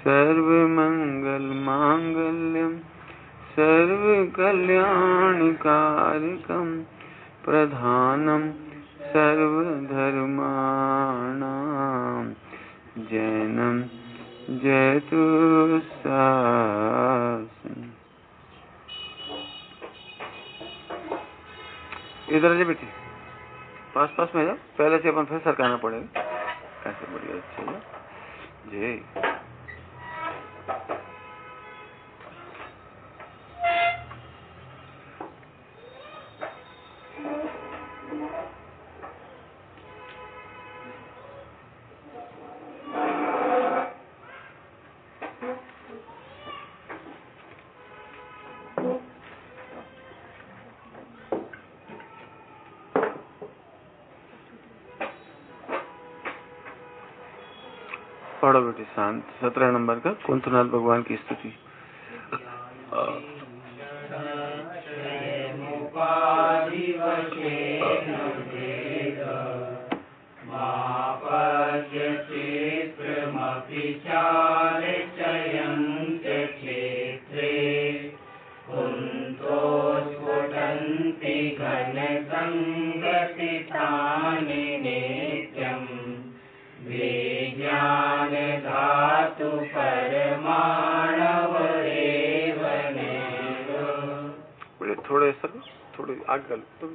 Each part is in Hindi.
सर्वमंगल मांगल्यम सर्वकल्याणकारकम प्रधानम सर्वधर्माणां जैनम जयतु शासनम। इधर से बेटी पास पास में जाओ, पहले से अपन फिर सरकाना पड़ेगा। ऐसे बढ़िया अच्छा जय। पढ़ो बेटी शांत। 17 नंबर का कुंतनाथ भगवान की स्तुति। थोड़े सर थोड़े आगे कर, तुम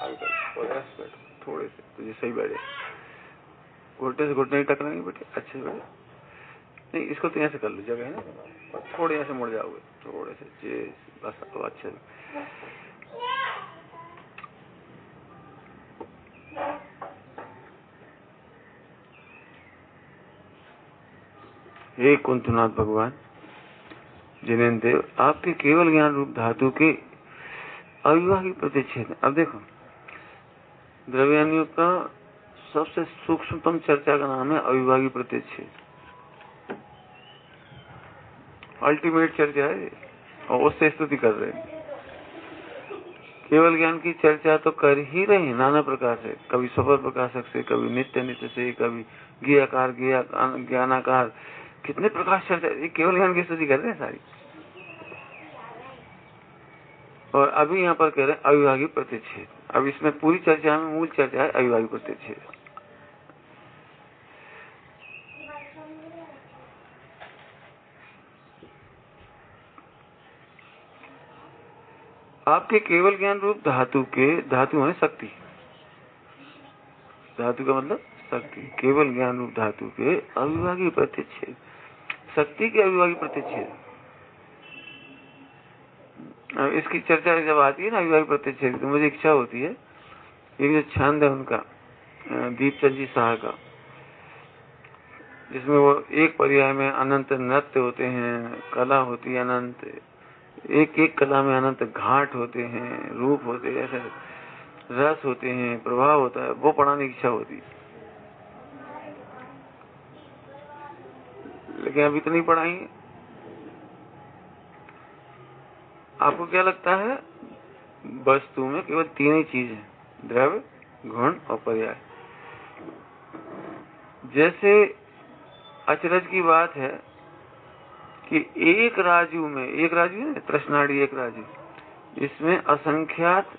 आगे कर और ऐसे बैठो थोड़े से, तुझे सही बैठे, घुटने से घुटने नहीं टकराएंगे बेटे, अच्छे से बैठे। नहीं इसको तो ऐसे कर लो, जगह है ना, थोड़े ऐसे मुड़ जाओगे थोड़े से, जे बस अच्छे से। हे कुंतनाथ भगवान जिनेन्द्र देव, आपके केवल ज्ञान रूप धातु के अविभागी प्रतिच्छेद। अब देखो द्रव्यानुयोग का सबसे सूक्ष्मतम चर्चा का नाम है अविभागी प्रतिच्छेद। अल्टीमेट चर्चा है और उससे स्तुति कर रहे हैं। केवल ज्ञान की चर्चा तो कर ही रहे हैं नाना प्रकार से, कभी स्वपर प्रकाशक से, कभी नित्य नित्य से, कभी ज्ञाकार ज्ञानाकार, कितने प्रकाश चर्चा। ये केवल ज्ञान की स्तुति कर रहे हैं सारी। और अभी यहाँ पर कह रहे हैं अविभागी प्रतिच्छेद। अब इसमें पूरी चर्चा में मूल चर्चा है अविभागी प्रतिच्छेद। आपके केवल ज्ञान रूप धातु के, धातु है शक्ति, धातु का मतलब शक्ति, केवल ज्ञान रूप धातु के अविभागी प्रतिच्छेद, शक्ति के अविभागी प्रतिच्छेद। इसकी चर्चा जब आती है ना अविभागी प्रतिच्छेद, तो मुझे इच्छा होती है, एक जो छंद है उनका दीपचंद जी शाह का, जिसमें वो एक पर्याय में अनंत नृत्य होते हैं, कला होती है अनंत, एक एक कला में अनंत घाट होते हैं, रूप होते हैं, ऐसे रस होते हैं, प्रभाव होता है, वो पढ़ाने की इच्छा होती है। लेकिन अभी तो नहीं पढ़ाएंगे। आपको क्या लगता है वस्तु में केवल 3 ही चीज है, द्रव्य, गुण और पर्याय। जैसे अचरज की बात है कि एक राजू में, एक राजू है तृष्णाड़ी, एक राजू, इसमें असंख्यात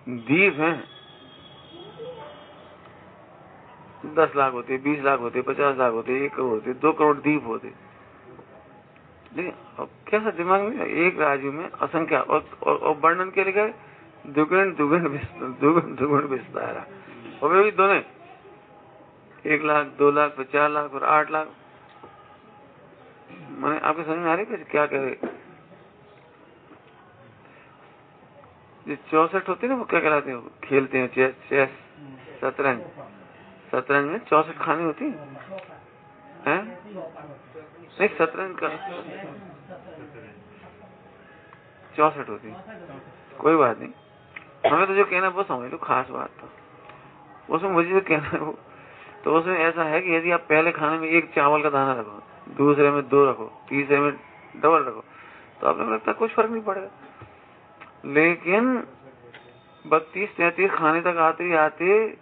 दीप हैं। 10 लाख होते, 20 लाख होते, 50 लाख होते, 1 करोड़ होते, 2 करोड़ दीप होते। लेकिन अब कैसा दिमाग में, एक राजू में असंख्या, और वर्णन के लिए दुगुण दुगुण विस्तारा, और वे भी दोनों 1 लाख, 2 लाख, 50 लाख और 8 लाख। मैंने आपके समझ में आ रही है क्या कह रहे? जो 64 होते हैं ना, वो क्या कहलाते हैं, खेलते हैं चेस, शतरंज। शतरंज में 64 खाने होती हैं, नहीं शतरंज का 64 होती है। कोई बात नहीं, हमें तो जो कहना वो समझ लो, खास बात तो उसमें मुझे जो कहना है वो, तो उसमें ऐसा है कि यदि आप पहले खाने में 1 चावल का दाना रखो, दूसरे में 2 रखो, तीसरे में डबल रखो, तो आपको लगता है कुछ फर्क नहीं पड़ेगा। लेकिन 32-33 खाने तक आते ही आते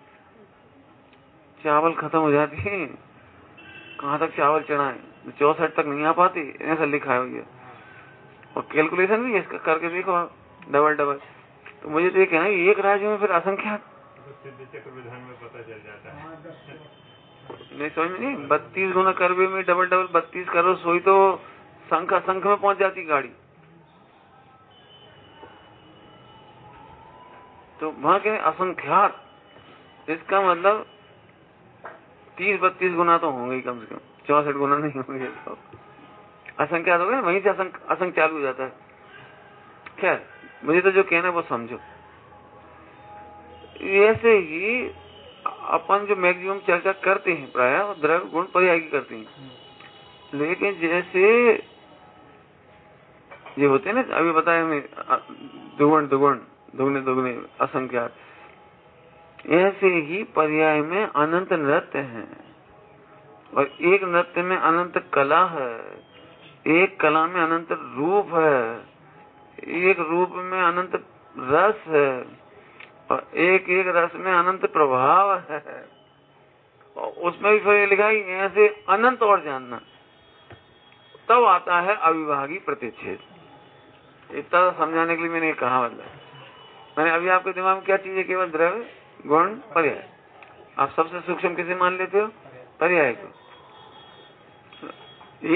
चावल खत्म हो जाती है। कहाँ तक चावल चढ़ाएं? 64 तक नहीं आ पाती, ऐसा लिखा है ये। और कैलकुलेशन भी इसका करके देखो आप, डबल डबल। तो मुझे तो ये कहना है एक राज्य में फिर असंख्यात चक्र विधान में पता चल जाता है। नहीं समझ में नहीं, 32 गुना करवे में डबल डबल 32 करो, सोई तो संख असंख्य में पहुंच जाती गाड़ी। तो वहां कहें असंख्यात, इसका मतलब 30-32 गुना तो होंगे ही कम से कम, 64 गुना नहीं होंगे। तो असंख्यात हो गए, वहीं से असंख्य चालू हो जाता है। खैर मुझे तो जो कहना है वो समझो। ऐसे ही अपन जो मैक्सिमम चर्चा करते हैं प्राय द्रव्य गुण पर्याय की करते हैं, लेकिन जैसे ये होते हैं ना, अभी बताया हमें दुगुण दुगुण दुगने दुगने असंख्यात, ऐसे ही पर्याय में अनंत नृत्य हैं। और एक नृत्य में अनंत कला है, एक कला में अनंत रूप है, एक रूप में अनंत रस है, और एक एक रस में अनंत प्रभाव है। और उसमें भी फिर लिखा है ऐसे अनंत और जानना, तब आता है अविभागी प्रतिच्छेद। इतना समझाने के लिए मैंने कहा, मतलब मैंने अभी आपके दिमाग में क्या चीज है, केवल द्रव्य गुण पर्याय। आप सबसे सूक्ष्म किसे मान लेते हो? पर्याय को।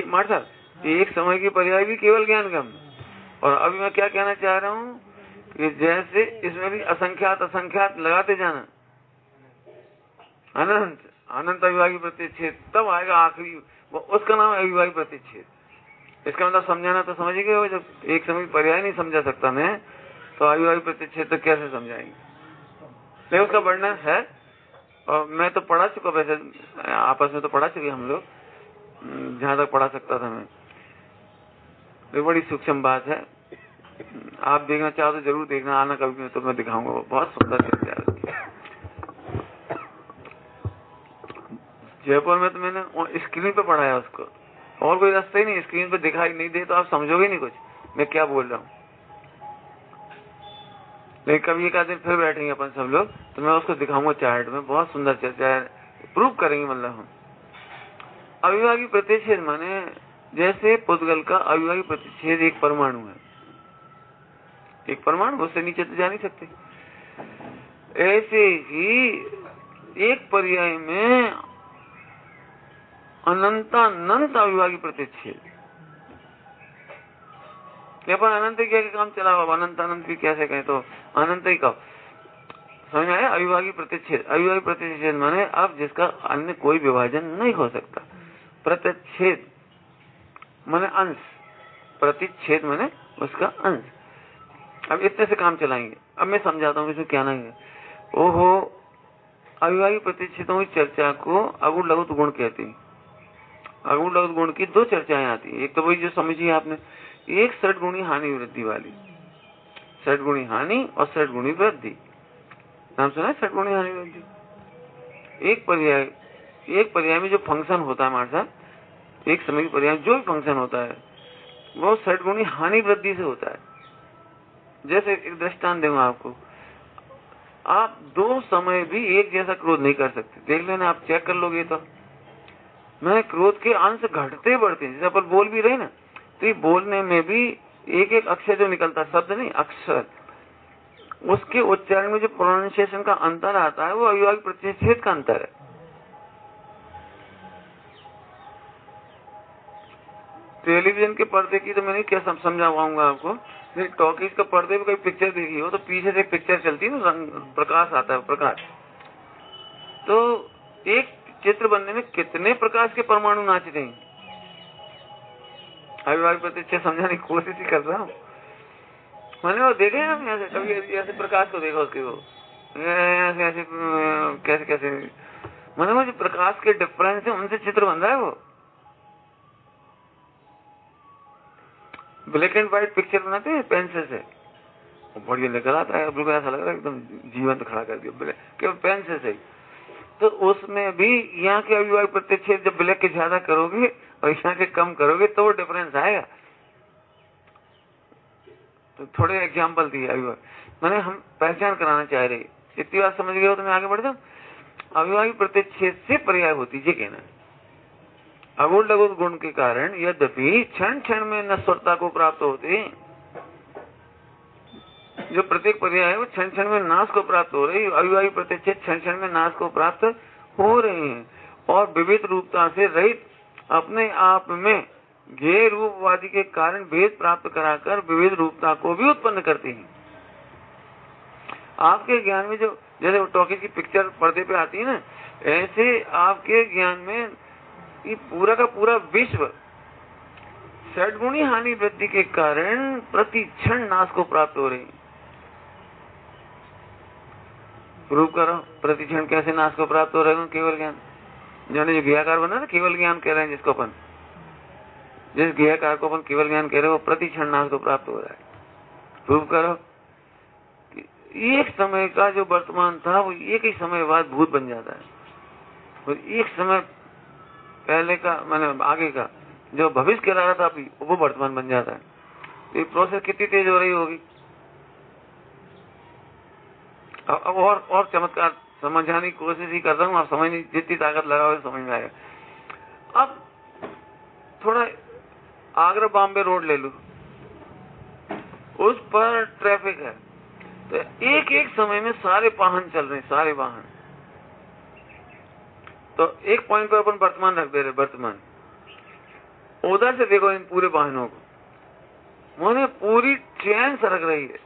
मार साहब एक समय की पर्याय भी केवल ज्ञान गम। और अभी मैं क्या कहना चाह रहा हूँ कि जैसे इसमें भी असंख्यात असंख्यात लगाते जाना, अनंत अनंत अविभागी प्रतिच्छेद, तब आएगा आखिरी, उसका नाम है अविभागी प्रतिच्छेद। इसका मतलब समझाना तो समझ गए, जब एक समय की पर्याय नहीं समझा सकता मैं, तो अविभागी प्रतिच्छेद तो कैसे समझाएंगे? नहीं, उसका वर्णन है, और मैं तो पढ़ा चुका, वैसे आपस में तो पढ़ा चुके हम लोग, जहां तक पढ़ा सकता था मैं। ये बड़ी सूक्ष्म बात है, आप देखना चाहो तो जरूर देखना, आना कभी तो मैं दिखाऊंगा, बहुत सुंदर चर्चा है। जयपुर में तो मैंने स्क्रीन पे पढ़ाया उसको, और कोई रास्ता ही नहीं, स्क्रीन पे दिखाई नहीं दे तो आप समझोगे नहीं कुछ मैं क्या बोल रहा हूँ। लेकिन कभी एक आध दिन फिर बैठेंगे अपन सब लोग, तो मैं उसको दिखाऊंगा चार्ट में, बहुत सुंदर चर्चा है, प्रूव करेंगे। मतलब हम अविभागी प्रतिच्छेद माने जैसे पुद्गल का अविभागी प्रतिच्छेद एक परमाणु है, एक परमाणु, उससे नीचे तो जा नहीं सकते। ऐसे ही एक पर्याय में अनंतानंत अविभागी प्रतिच्छेद। अपन अनंत क्या काम चला हुआ, अनंत अनंत भी कैसे कहें, तो अनंत ही कब समझ में आया? अविभागी प्रतिच्छेद। अविभागी प्रतिच्छेद माने अब जिसका अन्य कोई विभाजन नहीं हो सकता। प्रतिच्छेद माने अंश, प्रतिच्छेद माने उसका अंश। अब इतने से काम चलाएंगे। अब मैं समझाता हूँ इसमें क्या नहीं है। ओहो, अविभागी प्रतिच्छेदों की चर्चा को अगुण लघु गुण कहते हैं। अगुण लघु गुण की दो चर्चाएं आती है। एक तो वही जो समझी आपने, एक षड्गुणी हानि वृद्धि वाली, षड्गुणी हानि और षड्गुणी वृद्धि, नाम सुना है षड्गुणी हानि वृद्धि। एक पर्याय में जो फंक्शन होता है हमारे साथ, एक समय की पर्याय जो भी फंक्शन होता है वो षड्गुणी हानि वृद्धि से होता है। जैसे एक दृष्टांत दूंगा आपको, आप दो समय भी एक जैसा क्रोध नहीं कर सकते। देख लेना, आप चेक कर लोगे तो मैं क्रोध के अंश घटते बढ़ते, जैसे अपन बोल भी रहे ना, तो ये बोलने में भी एक एक अक्षर जो निकलता है, शब्द नहीं अक्षर, उसके उच्चारण में जो प्रोनाउंसिएशन का अंतर आता है वो अविभागी प्रतिच्छेद का अंतर है। टेलीविजन के पर्दे की तो मैं नहीं क्या समझा पाऊंगा आपको, लेकिन टॉकीज का पर्दे पे कोई पिक्चर देखी हो तो पीछे से एक पिक्चर चलती है ना, रंग प्रकाश आता है, प्रकाश। तो एक चित्र बनने में कितने प्रकाश के परमाणु नाचते हैं। अविभागी प्रतिच्छेद समझाने की कोशिश ही कर रहा हूँ। मैंने वो देखे हम ऐसे, कभी ऐसे प्रकाश को देखा उसके, वो ऐसे ऐसे कैसे कैसे, मैंने वो जो प्रकाश के डिफरेंस है उनसे चित्र बन रहा है। वो ब्लैक एंड व्हाइट पिक्चर बनाते हैं पेंसिल से, बढ़िया निकल आता है, बिल्कुल ऐसा लग रहा है एकदम जीवंत खड़ा कर दिया केवल पेंसिल से। तो उसमें भी यहाँ के अविभागी प्रतिच्छेद जब ब्लैक के ज्यादा करोगे और यहाँ के कम करोगे तो वो डिफरेंस आएगा। तो थोड़े एग्जाम्पल दिए अविभागी, मैंने हम पहचान कराना चाह रहे, इतनी बात समझ गए हो तो मैं आगे बढ़ जाऊं। अविभागी प्रतिच्छेद से पर्याय होती है कहना, अगुण लघु गुण के कारण यद्यपि क्षण क्षण में नश्वरता को प्राप्त होते, जो प्रत्येक पर्याय है वो क्षण क्षण में नाश को प्राप्त हो रही, अविवाही प्रतिच्छेद क्षण क्षण में नाश को प्राप्त हो रहे हैं और विविध रूपता से रहित अपने आप में ज्ञेय रूपवादी के कारण भेद प्राप्त कराकर विविध रूपता को भी उत्पन्न करते हैं। आपके ज्ञान में जो जैसे टॉकीज की पिक्चर पर्दे पे आती है ना, ऐसे आपके ज्ञान में ये पूरा का पूरा विश्व षड्गुणी हानि वृद्धि के कारण प्रति क्षण नाश को प्राप्त हो रही है। प्रूव करो प्रति क्षण कैसे नाश को प्राप्त हो रहे हैं केवल ज्ञान। जो ज्ञाकार बना ना, केवल ज्ञान कह रहे हैं जिसको अपन, जिस ज्ञाकार को अपन केवल ज्ञान कह रहे हैं वो प्रति क्षण नाश को प्राप्त हो रहा है। प्रूव करो कि एक समय का जो वर्तमान था वो एक ही समय बाद भूत बन जाता है, और एक समय पहले का मैंने आगे का जो भविष्य कह रहा था अभी वो वर्तमान बन जाता है। तो ये प्रोसेस कितनी तेज हो रही होगी। अब और चमत्कार समझाने की कोशिश ही कर रहा हूँ, आप समझने जितनी ताकत लगाओ समझ में आएगा। अब थोड़ा आगरा बॉम्बे रोड ले लूं, उस पर ट्रैफिक है तो एक एक समय में सारे वाहन चल रहे हैं, सारे वाहन। तो एक पॉइंट पर अपन वर्तमान रख दे रहे, वर्तमान उधर से देखो इन पूरे वाहनों को, मोने पूरी ट्रेन सरक रही है।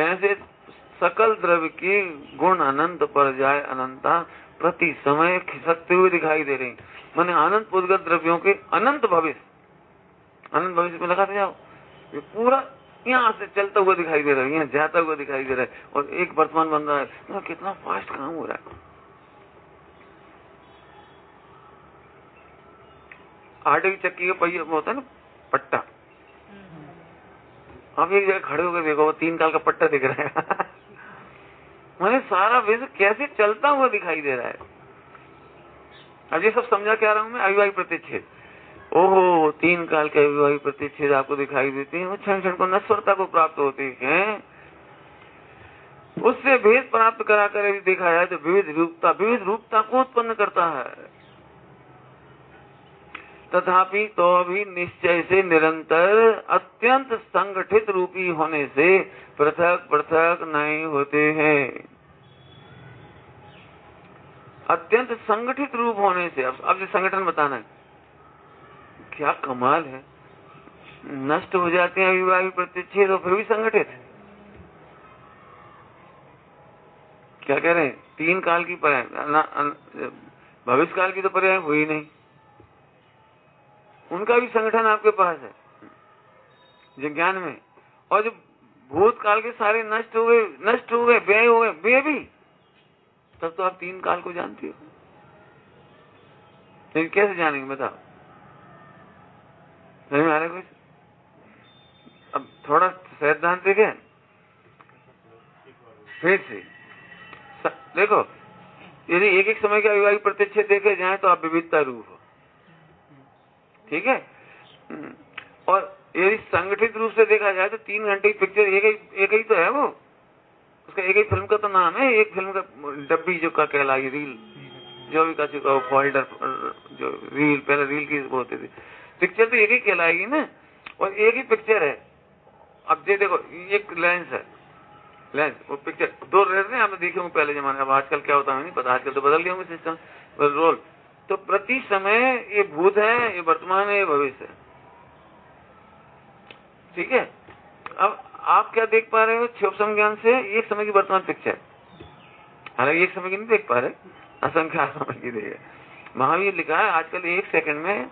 ऐसे सकल द्रव्य की गुण अनंत पर जाए अनंता प्रति समय खिसकते हुए दिखाई दे रही। मैंने अनंत पुद्गत द्रव्यों के अनंत भविष्य, अनंत भविष्य में लगाते जाओ, ये पूरा यहाँ से चलता हुआ दिखाई दे रहा है, यहाँ जाता हुआ दिखाई दे रहा है, और एक वर्तमान बन रहा है। कितना फास्ट काम हो रहा है। आटे की चक्की के पहिए में होता है ना पट्टा, आप एक जगह खड़े होकर देखो वो 3 काल का पट्टा दिख रहा है। मैंने सारा विश्व कैसे चलता हुआ दिखाई दे रहा है। अब ये सब समझा क्या रहा हूं मैं, अविवाही प्रतिच्छेद। ओहो 3 काल के अविवाही प्रतिच्छेद आपको दिखाई देते हैं, वो क्षण क्षण को नश्वरता को प्राप्त होते हैं। उससे भेद प्राप्त कराकर यदि देखा जाए तो विविध रूपता को उत्पन्न करता है। तथापि तो भी निश्चय से निरंतर अत्यंत संगठित रूपी होने से पृथक पृथक नहीं होते हैं। अत्यंत संगठित रूप होने से, अब संगठन बताना है, क्या कमाल है। नष्ट हो जाते हैं अविवाही प्रतिच्छेद और फिर भी संगठित। क्या कह रहे हैं, 3 काल की पर्याय, भविष्य काल की तो पर्याय हुई नहीं, उनका भी संगठन आपके पास है जो ज्ञान में। और जो भूतकाल के सारे नष्ट हुए व्यय हुए, वे भी, तब तो आप 3 काल को जानते हो। लेकिन कैसे जानेंगे बताओ, नहीं आ रहा कुछ। अब थोड़ा सैद्धांतिक है, फिर से देखो, यदि एक एक समय के अविवाही प्रतिच्छेद देखे जाए तो आप विविधता रूप हो, ठीक है। और यदि संगठित रूप से देखा जाए तो 3 घंटे की पिक्चर एक ही तो है, वो उसका एक ही फिल्म का तो नाम है, एक फिल्म का डब्बी जो का कहलाई, रील जो भी का चुका फोल्डर, जो रील, पहले रील की होती थी, पिक्चर तो एक ही कहलाएगी ना, और एक ही पिक्चर है। अब ये देखो, एक लेंस है, लेंस, वो पिक्चर 2 रहते हैं, आपने देखे होंगे पहले जमाने। अब आजकल क्या होता है नहीं पता, आजकल तो बदल गए होंगे सिस्टम, रोल। तो प्रति समय ये भूत है, ये वर्तमान है, ये भविष्य है, ठीक है। अब आप क्या देख पा रहे हो, क्षोभ ज्ञान से एक समय की वर्तमान पिक्चर, हालांकि एक समय की नहीं देख पा रहे, असंख्य समय की देख। महावीर लिखा है आजकल 1 सेकंड में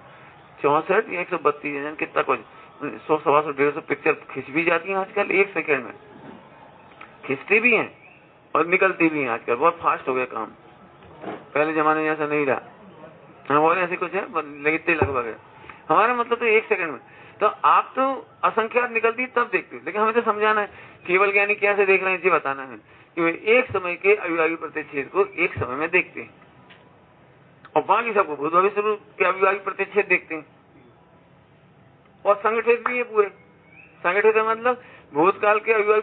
64 या 132 कितना कुछ 100, 125, 150 पिक्चर खिंच भी जाती है आजकल, 1 सेकंड में खिंचती भी हैं और निकलती भी हैं। आजकल बहुत फास्ट हो गया काम, पहले जमाने में ऐसा नहीं रहा। और ऐसे कुछ है लगते लगभग है, हमारा मतलब तो 1 सेकंड में। तो आप तो असंख्यात निकलती तब देखते हो, लेकिन हमें तो समझाना है केवल ज्ञानी कैसे देख रहे हैं, ये बताना है कि वे एक समय के अविवाही प्रतिच्छेद को एक समय में देखते हैं, और बाकी सबको भूत भविष्य के अविवाही प्रतिच्छेद देखते हैं। और संगठित भी है पूरे, संगठित है मतलब भूतकाल के अविवाही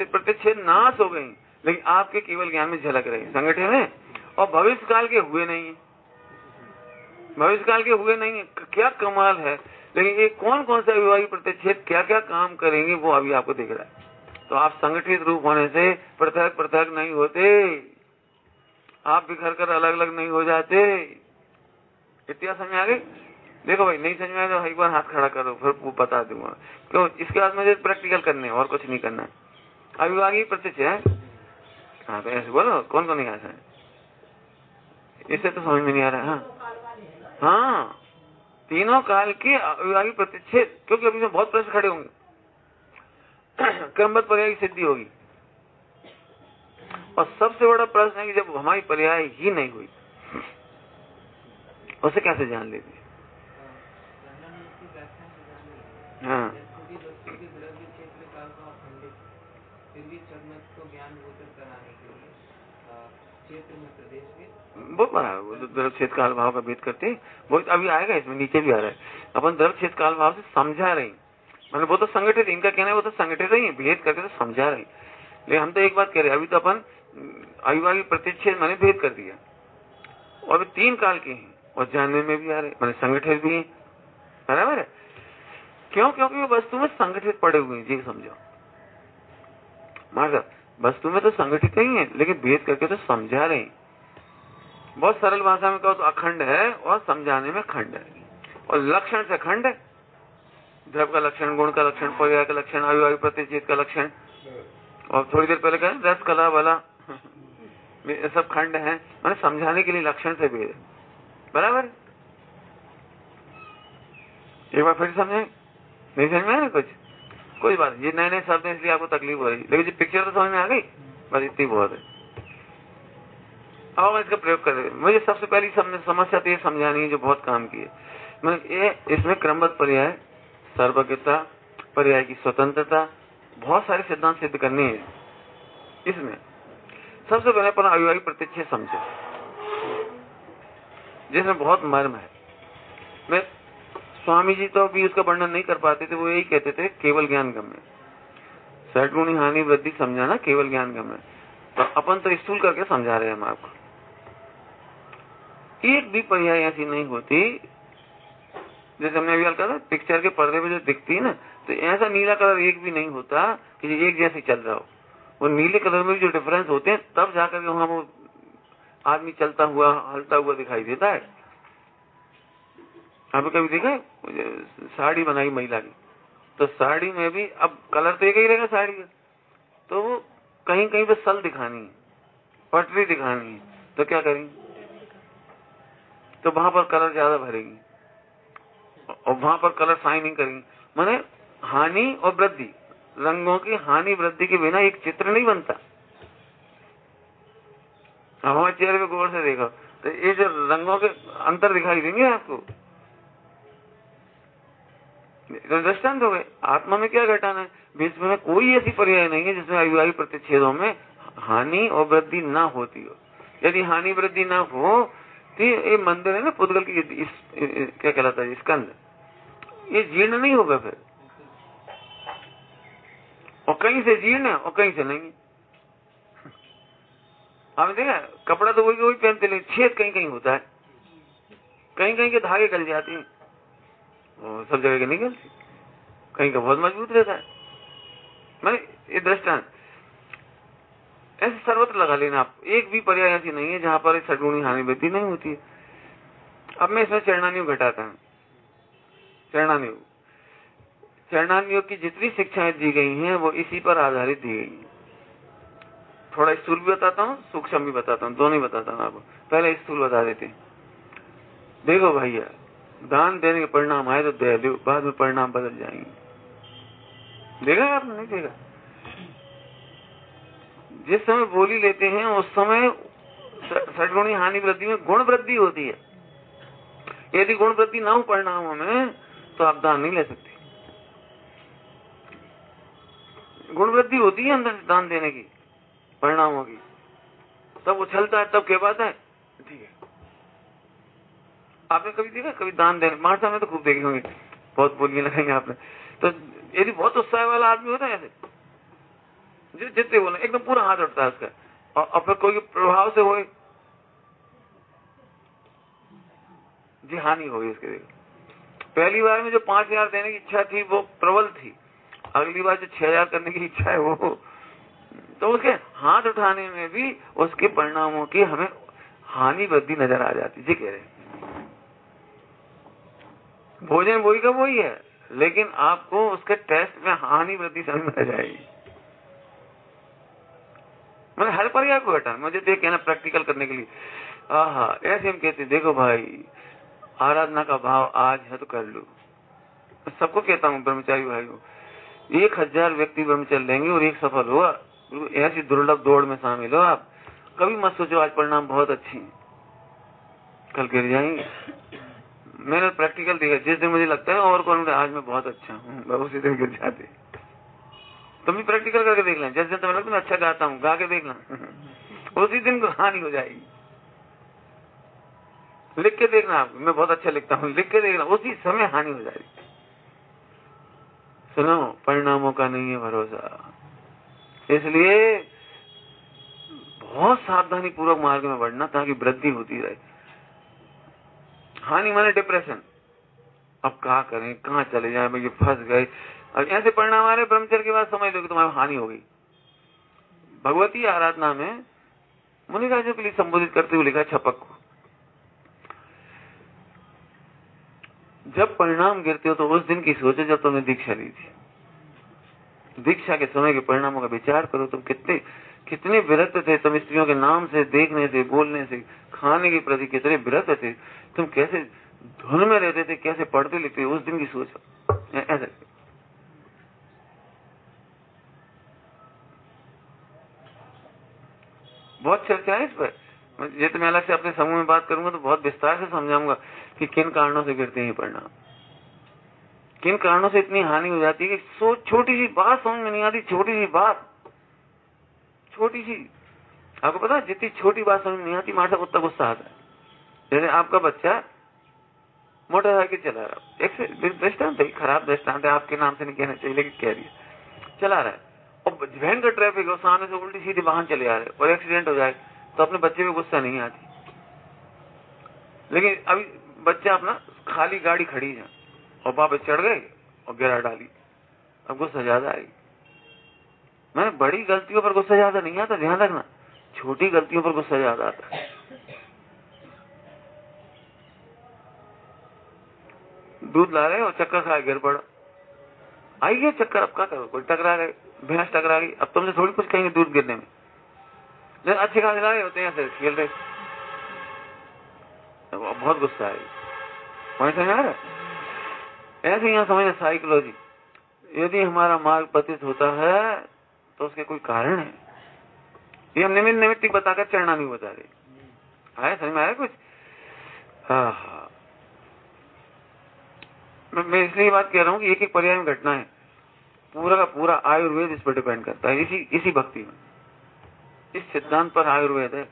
प्रतिच्छेद नाश हो गए, लेकिन आपके केवल ज्ञान में झलक रहे, संगठित है। और भविष्य काल के हुए नहीं है, भविष्य काल के हुए नहीं है, क्या कमाल है। लेकिन ये कौन कौन सा विवाही प्रतिच्छेद क्या क्या काम करेंगे वो अभी आपको दिख रहा है। तो आप संगठित रूप होने से पृथक पृथक नहीं होते, आप बिखर कर अलग अलग नहीं हो जाते। इतना समझ आ गई? देखो भाई, नहीं समझ में आया तो एक बार हाथ खड़ा करो, फिर वो बता दूंगा। क्यों? इसके बाद मुझे प्रैक्टिकल करने है और कुछ नहीं करना है। अविभागी प्रतिच्छेद है। हाँ तो ऐसे बोलो, कौन कौन नहीं आता है? इससे तो समझ में नहीं आ रहा है। हाँ, तीनों काल के अविभागी प्रतिच्छेद, क्योंकि अभी में बहुत प्रश्न खड़े होंगे। क्रमबद्ध पर्याय की सिद्धि होगी, और सबसे बड़ा प्रश्न है कि जब हमारी पर्याय ही नहीं हुई उसे कैसे जान लेगी? हाँ, बहुत बड़ा वो द्रव क्षेत्र काल भाव का भेद करते वो अभी आएगा, इसमें नीचे भी आ रहा है। अपन द्रव क्षेत्र काल भाव से समझा रहे, मतलब वो तो संगठित, इनका कहना है वो तो संगठित ही भेद करके तो समझा रहे। लेकिन हम तो एक बात कह रहे हैं, अभी तो अपन अविभागी प्रतिच्छेद मैंने भेद कर दिया, और अभी 3 काल के हैं और जानने में भी आ रहे, मैंने संगठित भी है। बराबर है? क्यों? क्योंकि वो वस्तु में संगठित पड़े हुए हैं जी, समझो मार वस्तु में तो संगठित नहीं है, लेकिन भेद करके तो समझा रहे हैं। बहुत सरल भाषा में कहो तो अखंड है और समझाने में खंड है, और लक्षण से खंड है। द्रव का लक्षण, गुण का लक्षण, पर्याय का लक्षण, अविभाज्य प्रतिच्छेद का लक्षण, और थोड़ी देर पहले कहें रस कला वाला सब खंड है, मैंने समझाने के लिए लक्षण से भेद है। बराबर? एक बार फिर समझे? नहीं समझ में आया कुछ? कोई बात नहीं, ये नए नए शब्द है इसलिए आपको तकलीफ हो रही, लेकिन पिक्चर तो समझ में आ गई, बस इतनी बहुत है। अब मैं इसका प्रयोग कर रहे, मुझे सबसे पहली समस्या तो ये समझानी है जो बहुत काम की है। मैं ये इसमें क्रमबद्ध पर्याय, सर्वज्ञता, पर्याय की स्वतंत्रता, बहुत सारे सिद्धांत सिद्ध करने हैं। इसमें सबसे पहले अपन अविभाज्य प्रतिच्छेद समझो, जिसमें बहुत मर्म है। मैं स्वामी जी तो भी उसका वर्णन नहीं कर पाते थे, वो यही कहते थे केवल ज्ञान गम्य, सद्गुणी हानि वृद्धि समझाना केवल ज्ञान गम्य। तो अपन तो स्थूल करके समझा रहे हैं हम आपको। एक भी पर्याय ऐसी नहीं होती, जैसे हमने अभी कहा था पिक्चर के पर्दे पे जो दिखती है ना, तो ऐसा नीला कलर एक भी नहीं होता कि एक जैसे चल रहा हो। वो नीले कलर में भी जो डिफरेंस होते हैं तब जाकर के वहां वो आदमी चलता हुआ हलता हुआ दिखाई देता है। आपने कभी देखा है साड़ी बनाई महिला की, तो साड़ी में भी अब कलर तो एक ही रहेगा साड़ी का, तो वो कहीं कहीं पे सल दिखानी है, पटरी दिखानी है, तो क्या करेंगे? तो वहां पर कलर ज्यादा भरेगी और वहां पर कलर शाइनिंग करेंगी। माने हानि और वृद्धि, रंगों की हानि वृद्धि के बिना एक चित्र नहीं बनता। अब हमारे चेहरे पे गौर से देखो तो ये जो रंगों के अंतर दिखाई देंगे आपको, दृष्टांत हो गए। आत्मा में क्या घटाना है? बीच में कोई ऐसी पर्याय नहीं है जिसमें अविभाज्य प्रतिच्छेदों में हानि और वृद्धि ना होती हो। यदि हानि वृद्धि ना हो तो ये मंदिर है ना पुद्गल की, क्या कहलाता है, स्कंद, ये जीर्ण नहीं होगा फिर, और कहीं से जीर्ण है और कहीं से नहीं। आपने देखा कपड़ा तो वही पहनते, लेकिन छेद कहीं कहीं होता है, कहीं कहीं के धागे गल जाते हैं, सब जगह के नहीं गलती, कहीं का बहुत मजबूत रहता है। मैंने ये दृष्टांत ऐसे सर्वत्र लगा लेना आप, एक भी पर्याय ऐसी नहीं है जहां पर सद्गुणी हानि वृद्धि नहीं होती है। अब मैं इसमें चरणानुयोग घटाता हूं। चरणानुयोग की जितनी शिक्षाएं दी गई हैं वो इसी पर आधारित दी गई हैं। थोड़ा स्थूल भी बताता हूँ, सूक्ष्म भी बताता हूँ, दोनों ही बताता हूँ आपको। पहले स्थूल बता देते हैं। देखो भैया, दान देने के परिणाम आए तो दे दो, बाद में परिणाम बदल जाएंगे। देखा आपने? नहीं देखा? जिस समय बोली लेते हैं उस समय सद्गुणी हानि वृद्धि में गुण वृद्धि होती है। यदि गुण वृद्धि ना हो परिणामों में तो आप दान नहीं ले सकते। गुण वृद्धि होती है अंदर दान देने की, परिणामों की, तब उछलता है, तब कहवाता है। ठीक है, आपने कभी देखा? कभी दान देने मार्सा में तो खूब देखे होंगे, बहुत बोलिए लगाएंगे आपने। तो यदि बहुत उत्साह वाला आदमी होता है ऐसे, जितने बोले एकदम पूरा हाथ उठता है उसका, और फिर कोई प्रभाव से हो जी हानि होगी इसके। देखो पहली बार में जो 5,000 देने की इच्छा थी वो प्रबल थी, अगली बार जो 6,000 करने की इच्छा है वो, तो उसके हाथ उठाने में भी उसके परिणामों की हमें हानि वृद्धि नजर आ जाती। जी कह रहे भोजन वही का वही है, लेकिन आपको उसके टेस्ट में हानि वृद्धि समझ में आ जाएगी। मैंने हर पर्याय को हटा, मुझे तो कहना प्रैक्टिकल करने के लिए, ऐसे हम कहते देखो भाई आराधना का भाव आज है तो कर लो। सबको कहता हूँ ब्रह्मचारी भाइयों, 1,000 व्यक्ति ब्रह्मचर्य लेंगे और एक सफल हुआ, ऐसी दुर्लभ दौड़ में शामिल हो आप। कभी मत सोचो आज परिणाम बहुत अच्छी है, कल गिर जाएंगे। मैंने प्रैक्टिकल देखा, जिस दिन मुझे लगता है और कौन आज मैं बहुत अच्छा हूँ, उसी दिन गिर जाते। तुम भी प्रैक्टिकल करके देख लें, जिस दिन तुम्हें लगता है मैं अच्छा गाता हूँ, गा के देख लें, उसी दिन हानि हो जाएगी। लिख के देखना, आप मैं बहुत अच्छा लिखता हूँ, लिख के देखना, उसी समय हानि हो जाएगी। सुनो, परिणामों का नहीं है भरोसा, इसलिए बहुत सावधानी पूर्वक मार्ग में बढ़ना ताकि वृद्धि होती रहे। हानि माने डिप्रेशन, अब क्या करें, कहाँ चले जाए, ये फंस गए, अब ऐसे परिणाम आ रहे ब्रह्मचर्य के बाद समझ लो कि तुम्हारी हानि हो गई। भगवती आराधना में मुनिराजों के लिए संबोधित करते हुए लिखा छपक को, जब परिणाम गिरते हो तो उस दिन की सोचो जब तुमने दीक्षा ली थी। दीक्षा के समय के परिणामों का विचार करो, तुम कितने विरक्त थे, तुम स्त्रियों के नाम से, देखने से, बोलने से, खाने के प्रति कितने विरक्त थे, तुम कैसे धुन में रहते थे, कैसे पढ़ते लिखते, उस दिन की सोचो। ऐसे बहुत चर्चा है इस पर, ये तो मैं अलग से अपने समूह में बात करूंगा तो बहुत विस्तार से समझाऊंगा कि किन कारणों से गिरते हैं परिणाम, किन कारणों से इतनी हानि हो जाती है कि छोटी सी बात समझ में नहीं आती। छोटी सी बात, छोटी सी, आपको पता है जितनी छोटी बात समझ में नहीं आती मार उतना गुस्सा आता है। जैसे आपका बच्चा मोटरसाइकिल चला रहा है, एक दृष्टांत है, खराब दृष्टांत है, आपके नाम से नहीं कहना चाहिए लेकिन कह रही है, चला रहा है और भयंकर ट्रैफिक है, सामने से उल्टी सीधी वाहन चले आ रहे और एक्सीडेंट हो जाए तो अपने बच्चे में गुस्सा नहीं आती। लेकिन अभी बच्चा अपना खाली गाड़ी खड़ी है और वहां पे चढ़ गए और गिरा डाली, अब गुस्सा ज्यादा आएगी। मैंने बड़ी गलतियों पर गुस्सा ज्यादा नहीं आता, ध्यान रखना, छोटी गलतियों पर गुस्सा ज्यादा आता है। दूध ला रहे और चक्कर खा गिर पड़ा, आई गया चक्कर, अब क्या करो, कोई टकरा गए, भैंस टकरा गई, अब तुमसे थोड़ी कुछ कहेंगे दूध गिरने में। अच्छे खासे ला रहे होते हैं, ऐसे खेल रहे, बहुत गुस्सा है। समझ में आ रहा है? ऐसे यहाँ समझना साइकोलॉजी, यदि हमारा मार्ग पतित होता है तो उसके कोई कारण है, ये हम निमित्त बताकर चढ़ना नहीं बता रहे। आया समझ में आया कुछ? हाँ, मैं इसलिए बात कह रहा हूँ कि एक एक पर्याय में घटना है, पूरा का पूरा आयुर्वेद इस पर डिपेंड करता है, इसी भक्ति में, इस सिद्धांत पर आयुर्वेद है।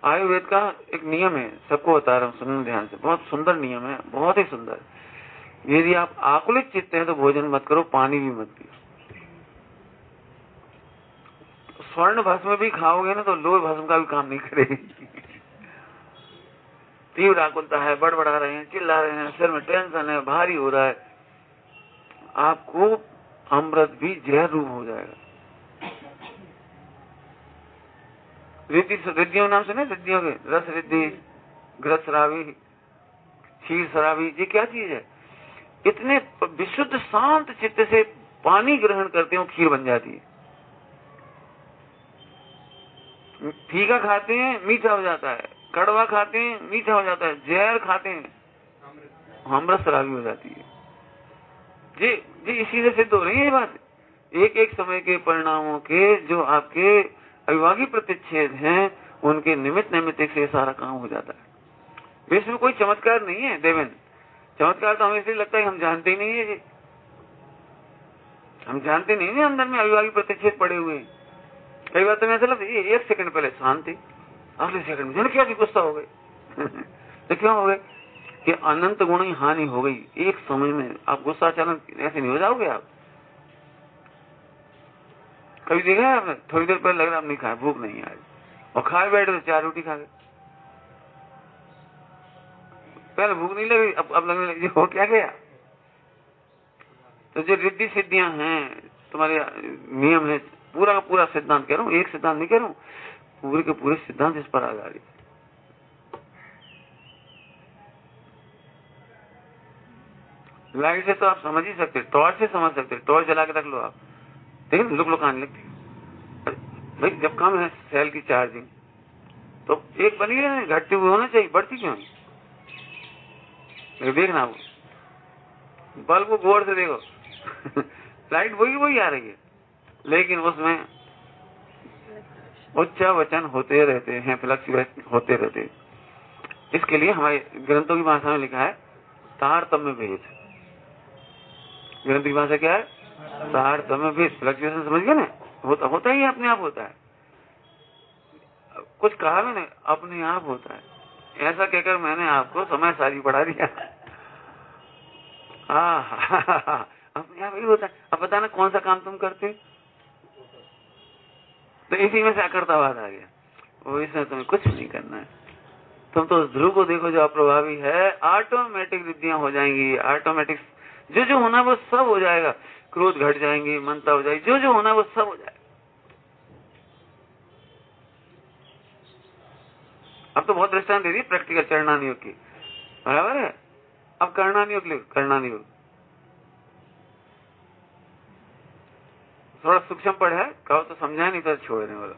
आयुर्वेद का एक नियम है, सबको बता रहा हूँ, सुनना ध्यान से, बहुत सुंदर नियम है, बहुत ही सुंदर। यदि आप आकुलित चित्त हैं तो भोजन मत करो, पानी भी मत पियो। स्वर्ण भस्म भी खाओगे ना तो लोह भस्म का भी काम नहीं करेगी। तीव्र आकुलता है, बड़बड़ा रहे हैं, चिल्ला रहे हैं, सिर में टेंशन है, भारी हो रहा है, आपको अमृत भी जहर रूप हो जाएगा। रिद्धियों नाम सुने, रिद्धियों के, रस रिद्धि, घृत शराबी, क्षीर शराबी, ये क्या चीज है? इतने विशुद्ध शांत चित्त से पानी ग्रहण करते हो, खीर बन जाती है। फीका खाते हैं मीठा हो जाता है, कड़वा खाते हैं मीठा हो जाता है, जहर खाते हैं अमृत शराबी हो जाती है। जी जी, इसी से सिद्ध हो रही है ये बात। एक एक समय के परिणामों के जो आपके अविभागी प्रतिच्छेद हैं, उनके निमित्त से सारा काम हो जाता है। इसमें कोई चमत्कार नहीं है देवेंद्र, चमत्कार तो हमें इसलिए लगता है कि हम जानते ही नहीं है जी, हम जानते नहीं है अंदर में अविभागी प्रतिच्छेद पड़े हुए हैं। कई बार तो मैं ऐसा लगता है एक सेकंड पहले शांति, अगले सेकंड में क्या गुस्सा हो गए। तो क्यों हो गए कि अनंत गुण की हानि हो गई एक समय में। आप गुस्सा अचानक ऐसे नहीं हो जाओगे आप। कभी देखा है आपने, थोड़ी देर पहले लग रहा आप नहीं खाए, भूख नहीं आज, और खाए बैठे तो 4 रोटी खा गए। पहले भूख नहीं लगी, अब लगने लगी, हो क्या गया। तो जो रिद्धि सिद्धियां हैं, तुम्हारे नियम है, पूरा का पूरा सिद्धांत कह रहा हूँ, एक सिद्धांत नहीं कह रहा हूँ, पूरे के पूरे सिद्धांत इस पर आधारित। लाइट से तो आप समझ ही सकते, टॉर्च से समझ सकते, टॉर्च जला के रख लो आप, लेकिन लुक आने लगती है भाई। जब कम है सेल की चार्जिंग तो एक बनी है, घटती हुई होना चाहिए, बढ़ती क्यों नहीं। देखना वो बल्ब को गौर से देखो लाइट वही आ रही है, लेकिन उसमें उच्चावचन होते रहते हैं, फ्लक्चुएट होते रहते हैं। इसके लिए हमारे ग्रंथों की भाषा में लिखा है तारतम्य भेद। ग्रंथ की भाषा क्या है? तारतम्य भेद। फ्लक्चुएशन समझ गए ना, होता ही अपने आप होता है, कुछ कहा मैंने, अपने आप होता है। ऐसा कहकर मैंने आपको समय सारी पढ़ा दिया। अपने आप ही होता है। अब बताना कौन सा काम तुम करते, तो इसी में से अकर्तावाद आ गया, वो इसमें तुम्हें कुछ नहीं करना है। तुम तो उस ध्रुव को देखो जो अप्रभावी है, ऑटोमेटिक रिद्धियां हो जाएंगी, ऑटोमेटिक जो होना वो सब हो जाएगा। क्रोध घट जाएंगी, मनता हो जाएगी, जो होना वो सब हो जाएगा। अब तो बहुत दृष्टांत दे दी प्रैक्टिकल चरणान योग की, बराबर है। अब कर्णान योग लिख, कर्णान योग थोड़ा सूक्ष्म पढ़ है, कहो तो समझाए, नहीं तो छोड़ने वाला।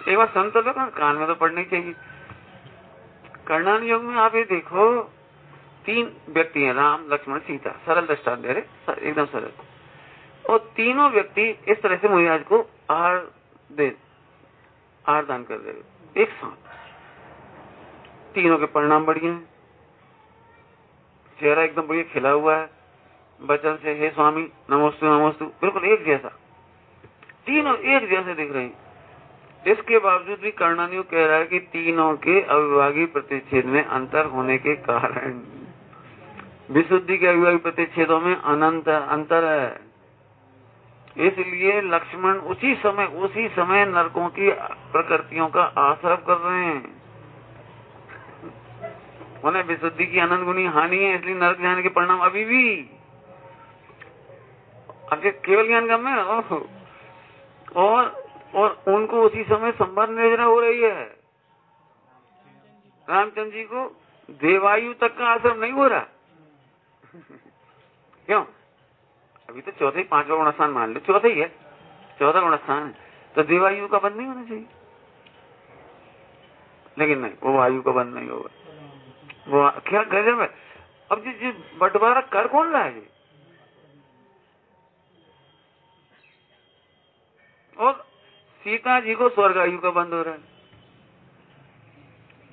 एक बार सुन तो लो, कान में तो पढ़नी चाहिए। कर्णान योग में आप ये देखो, 3 व्यक्ति हैं, राम लक्ष्मण सीता, सरल दृष्टांत दे रहे, एकदम सरल। और तीनों व्यक्ति इस तरह से महाराज को आहार दान कर रहे एक साथ। तीनों के परिणाम बढ़िया हैं, चेहरा एकदम बढ़िया खिला हुआ है, वचन से हे स्वामी नमोस्तु नमोस्तु, बिल्कुल एक जैसा, तीनों एक जैसे दिख रहे हैं। इसके बावजूद भी कर्णानियों कह रहा है कि तीनों के अविभागी प्रतिच्छेद में अंतर होने के कारण विशुद्धि के अविभागी प्रतिच्छेदों में अनंत अंतर है। इसलिए लक्ष्मण उसी समय नरकों की प्रकृतियों का आश्रय कर रहे हैं। उन्हें विशुद्धि की अनंत गुनी हानि है, इसलिए नरक जाने के परिणाम अभी भी आगे केवल ज्ञान कम है। और उनको उसी समय संबंध योजना हो रही है। रामचंद्र जी को देवायु तक का आश्रम नहीं हो रहा क्यों? अभी तो चौथे 5वां गुणस्थान मान लो, चौथा ही है, 14 गुणस्थान है, तो देवायु का बंद नहीं होना चाहिए। लेकिन नहीं, वो वायु का बंद नहीं होगा। वो क्या गजब है। अब जी बंटवारा कर कौन रहा है? और सीता जी को स्वर्गायु का बंद हो रहा है,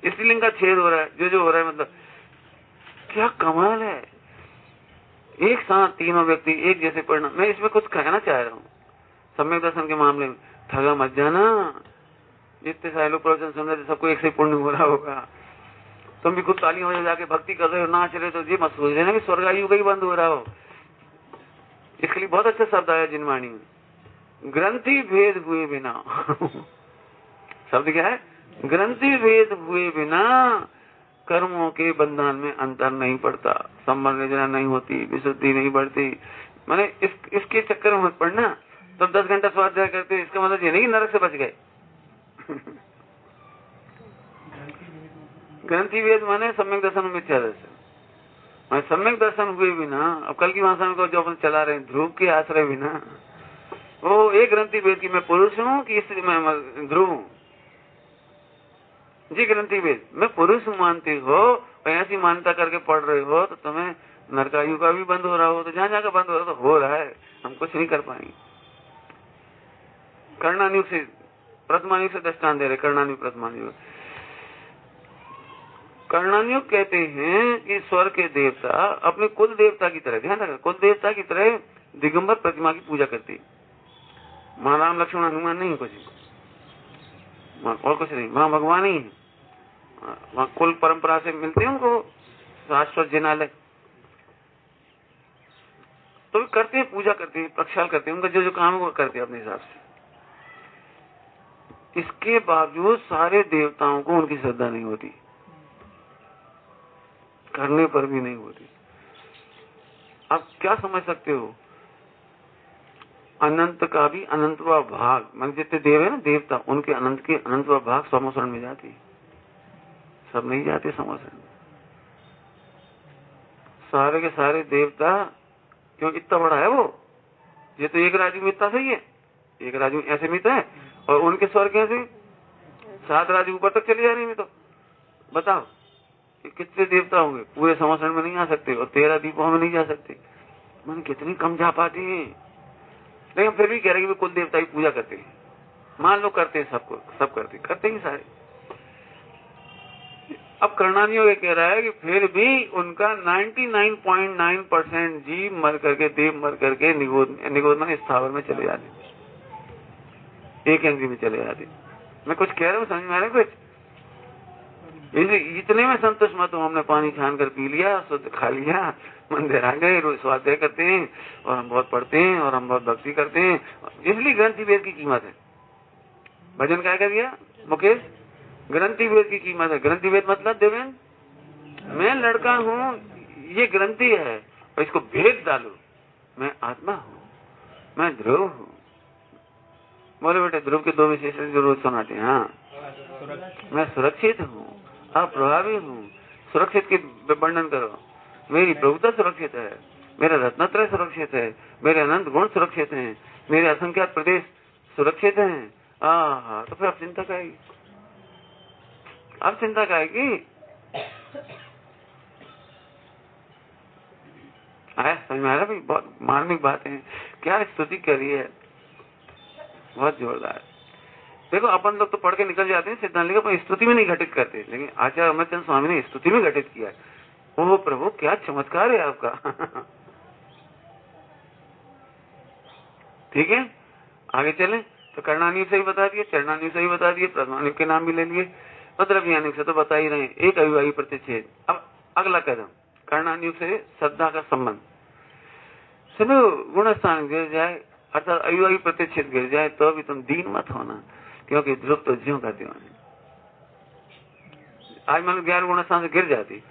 स्त्रीलिंग का छेद हो रहा है, जो हो रहा है, मतलब क्या कमाल है। एक साथ तीनों व्यक्ति एक जैसे परिणाम। मैं इसमें कुछ कहना चाह रहा हूँ, सम्यक दर्शन के मामले में ठगा मत जाना। जितने सारे लोग प्रवचन सुन रहे थे, सबको एक से पुण्य हो रहा होगा। तुम भी खुद तालियों में जाके भक्ति कर रहे हो, नाच रहे, तो ये मत सोच लेना कि स्वर्गायु का ही बंद हो रहा हो। इसके लिए बहुत अच्छा शब्द आया जिनवाणी में, ग्रंथि भेद हुए बिना शब्द क्या है? ग्रंथि भेद हुए बिना कर्मों के बंधन में अंतर नहीं पड़ता, संबंध योजना नहीं होती, विशुद्धि नहीं बढ़ती। मैंने इसके चक्कर में मत पड़ना। तब 10 घंटा स्वाध्याय करते, इसका मतलब ये नहीं कि नरक से बच गए। ग्रंथि भेद माने सम्यक दर्शन, मिथ्या दर्शन। सम्यक दर्शन हुए बिना, अब कल की भाषा में जो अपन चला रहे हैं, ध्रुव के आश्रय बिना, वो एक ग्रंथि भेद की मैं पुरुष हूँ कि स्त्री, मैं ध्रुव हूँ जी। ग्रंथि भेद मैं पुरुष मानते हो, ऐसी मान्यता करके पढ़ रहे हो, तो तुम्हें नरकायु का भी बंद हो रहा हो, तो जहां जाकर बंद हो रहा तो हो रहा है, हम कुछ नहीं कर पाएंगे। कर्णानुग से प्रथमानुग से दृष्टांत दे रहे, कर्णानुग प्रथमानुग। कर्णानुग कहते हैं कि स्वर्ग के देवता अपने कुल देवता की तरह, ध्यान रखना, कुल देवता की तरह दिगंबर प्रतिमा की पूजा करती। माँ राम लक्ष्मण हनुमान नहीं, कुछ और कुछ नहीं, वहां भगवान ही है। वहां कुल परंपरा से मिलते हैं उनको शाश्वत जिनालय, तो भी करते हैं, पूजा करते हैं, प्रक्षाल करते हैं, उनका जो काम है वो करते हैं अपने हिसाब से। इसके बावजूद सारे देवताओं को उनकी श्रद्धा नहीं होती। करने पर भी नहीं होती। आप क्या समझ सकते हो? अनंत का भी अनंतवा भाग, मान जितने देव है ना देवता, उनके अनंत के अनंतवा भाग समोसरण में जाती, सब नहीं जाते समोसरण में। सारे के सारे देवता, क्यों इतना बड़ा है वो, ये तो एक राजू में इतना सही है, एक राजू ऐसे में है, और उनके स्वर्ग ऐसे 7 राजू ऊपर तक चले जा रही है। तो बताओ कितने देवता होंगे, पूरे समोसरण में नहीं आ सकते, और 13 दीपों में नहीं जा सकते। मैंने कितनी कम जा पाती है। लेकिन फिर भी कह रहे कि कुल देवता की पूजा करते हैं, मान लो करते हैं, सबको सब करते ही सारे। अब कर्णानियों ये कह रहा है कि फिर भी उनका 99.9% जीव मर करके, देव मर करके निगोद में स्थावर में चले जाते, एक एंग्री में चले जाते। मैं कुछ कह रहा हूँ, समझ में आ रहा है कुछ? इतने में संतुष्ट मत हो, हमने पानी छान कर पी लिया, शुद्ध खा लिया, मंदिर आ गए, रोज स्वाध्याय करते हैं, और हम बहुत पढ़ते हैं, और हम बहुत भक्ति करते हैं, इसलिए ग्रंथि वेद की कीमत है। भजन क्या कर दिया मुकेश? ग्रंथि वेद की कीमत है। ग्रंथि वेद मतलब देवेन, मैं लड़का हूँ, ये ग्रंथि है, और इसको भेद डालो, मैं आत्मा हूँ, मैं ध्रुव हूँ। बोले बेटे ध्रुव के 2 विशेष जरूर सुनाते हैं। हाँ, मैं सुरक्षित हूँ, अप्रभावी हूँ। सुरक्षित की वर्णन करो। मेरी प्रभुता सुरक्षित है, मेरा रत्नत्रय सुरक्षित है, मेरे अनंत गुण सुरक्षित हैं, मेरे असंख्यात प्रदेश सुरक्षित हैं। तो फिर अब चिंता क्या आएगी? अब चिंता क्या आएगी? आया समझ में आ रहा भाई? बहुत मार्मिक बात है। क्या स्तुति करी है, बहुत जोरदार। देखो अपन लोग तो पढ़ के निकल जाते हैं सिद्धांत, लेकिन स्तुति में नहीं घटित करते, लेकिन आचार्य अमरचंद स्वामी ने स्तुति में घटित किया है। ओह प्रभु क्या चमत्कार है आपका। ठीक है, आगे चलें। तो कर्णानियुक्त से ही बता दिए, चरणानियुक्त से ही बता दिए, प्रथमानियुक्त के नाम भी ले लिए, द्रव्यानियुक्त से तो बता ही रहे, एक अविवाही प्रतिच्छेद। अब अगला कदम कर्णानियुक्त से श्रद्धा का संबंध। सुनो, गुणस्थान गिर जाए अर्थात अविवाही प्रतिच्छेद गिर जाए तो भी तुम दीन मत होना, क्योंकि ध्रुव तो ज्यों का त्यों है। आज मान लो 11 गुणस्थान से गिर जाती,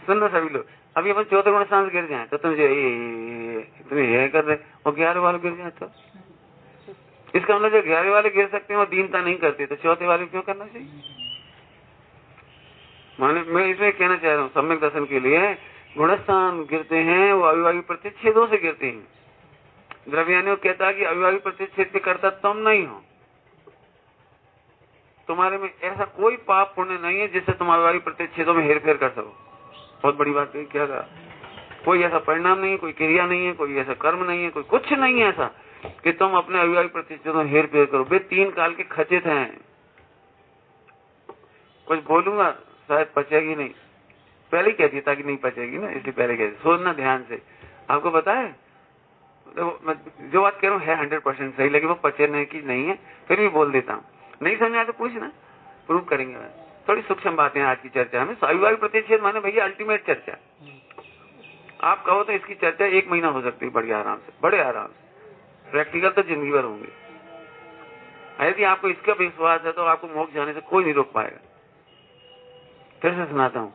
सुन लो सभी लोग, अभी अपन 14 गुणस्थान से गिर जाए तो तुम ये कर रहे, और 11 वाले गिर जाए तो इसका मतलब जो 11 वाले गिर सकते हैं और दीनता नहीं करते, तो 14 वाले क्यों करना चाहिए? माने मैं इसमें कहना चाह रहा हूँ सम्यक दर्शन के लिए, गुणस्थान गिरते हैं वो अविवाही प्रतिच्छेदों से गिरते हैं। द्रव्यानियों कहता है कि अविवाही प्रतिच्छेद के करता तुम नहीं हो, तुम्हारे में ऐसा कोई पाप पुण्य नहीं है जिससे तुम अविवाही प्रतिच्छेदों में हेरफेर कर सको। बहुत बड़ी बात है। क्या कहा? कोई ऐसा परिणाम नहीं है, कोई क्रिया नहीं है, कोई ऐसा कर्म नहीं है, कोई कुछ नहीं है ऐसा कि तुम अपने अविवाही प्रतिच्छेदों में हेरफेर करो। वे 3 काल के खचित हैं। कुछ बोलूंगा शायद पचेगी नहीं, पहले ही कह दिया ताकि नहीं पचेगी ना, इसलिए पहले कह दिया। सोचना ध्यान से। आपको पता है मैं जो बात कह रहा हूँ है 100% सही, लेकिन वो पचने की नहीं है, फिर भी बोल देता हूँ। नहीं समझ आया तो पूछना, प्रूव करेंगे। थोड़ी सूक्ष्म बातें आज की चर्चा में। अविवाही प्रतिच्छेद माने भैया अल्टीमेट चर्चा। आप कहो तो इसकी चर्चा 1 महीना हो सकती है, बढ़िया आराम से, बड़े आराम से। प्रैक्टिकल तो जिंदगी भर होंगे। यदि आपको इसका विश्वास है तो आपको मोक्ष जाने से कोई नहीं रोक पाएगा। फिर से सुनाता हूँ।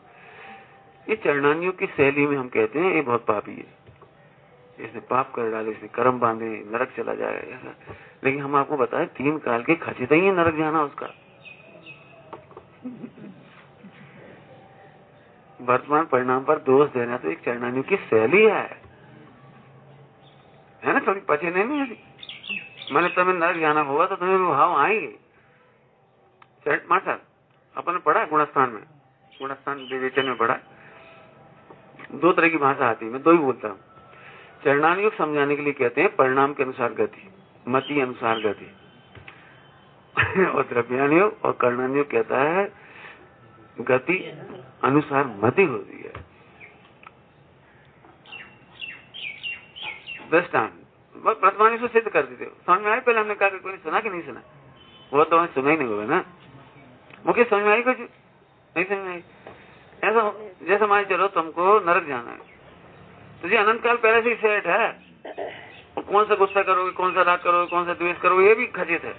ये चरणानियों की शैली में हम कहते हैं ये बहुत पापी है, इसने पाप कर डाले, इसने कर्म बांधे, नरक चला जाए ऐसा। लेकिन हम आपको बताएं 3 काल के खचित ही है नरक जाना उसका। वर्तमान परिणाम पर दोष देना तो एक चरणानियों की शैली है ना। थोड़ी पचे नहीं है, मैंने तुम्हें नरक जाना होगा तो तुम्हें भाव आएंगे। माता अपन पढ़ा गुणस्थान में, गुणस्थान विवेचन में पढ़ा। 2 तरह की भाषा आती है, मैं 2 ही बोलता हूँ। चरणानियुक्त समझाने के लिए कहते हैं परिणाम के अनुसार गति, मति अनुसार गति। और द्रव्यानियुक्त और कर्णानियुक्त कहता है गति अनुसार मति होती है। दृष्टांत प्रथमानी से सिद्ध कर देते हो। समझ में आई? पहले हमने कहा कि कोई सुना कि नहीं सुना, वो तो हमें सुना ही नहीं होगा ना। मुझे समझ में आई? कुछ नहीं समझ में आई? ऐसा जैसे मान चलो तुमको नरक जाना है, तुझे अनंत काल पहले से ही सेट है। और कौन सा गुस्सा करोगे, कौन सा राग करोगे, कौन सा द्वेष करोगे, ये भी खचित है।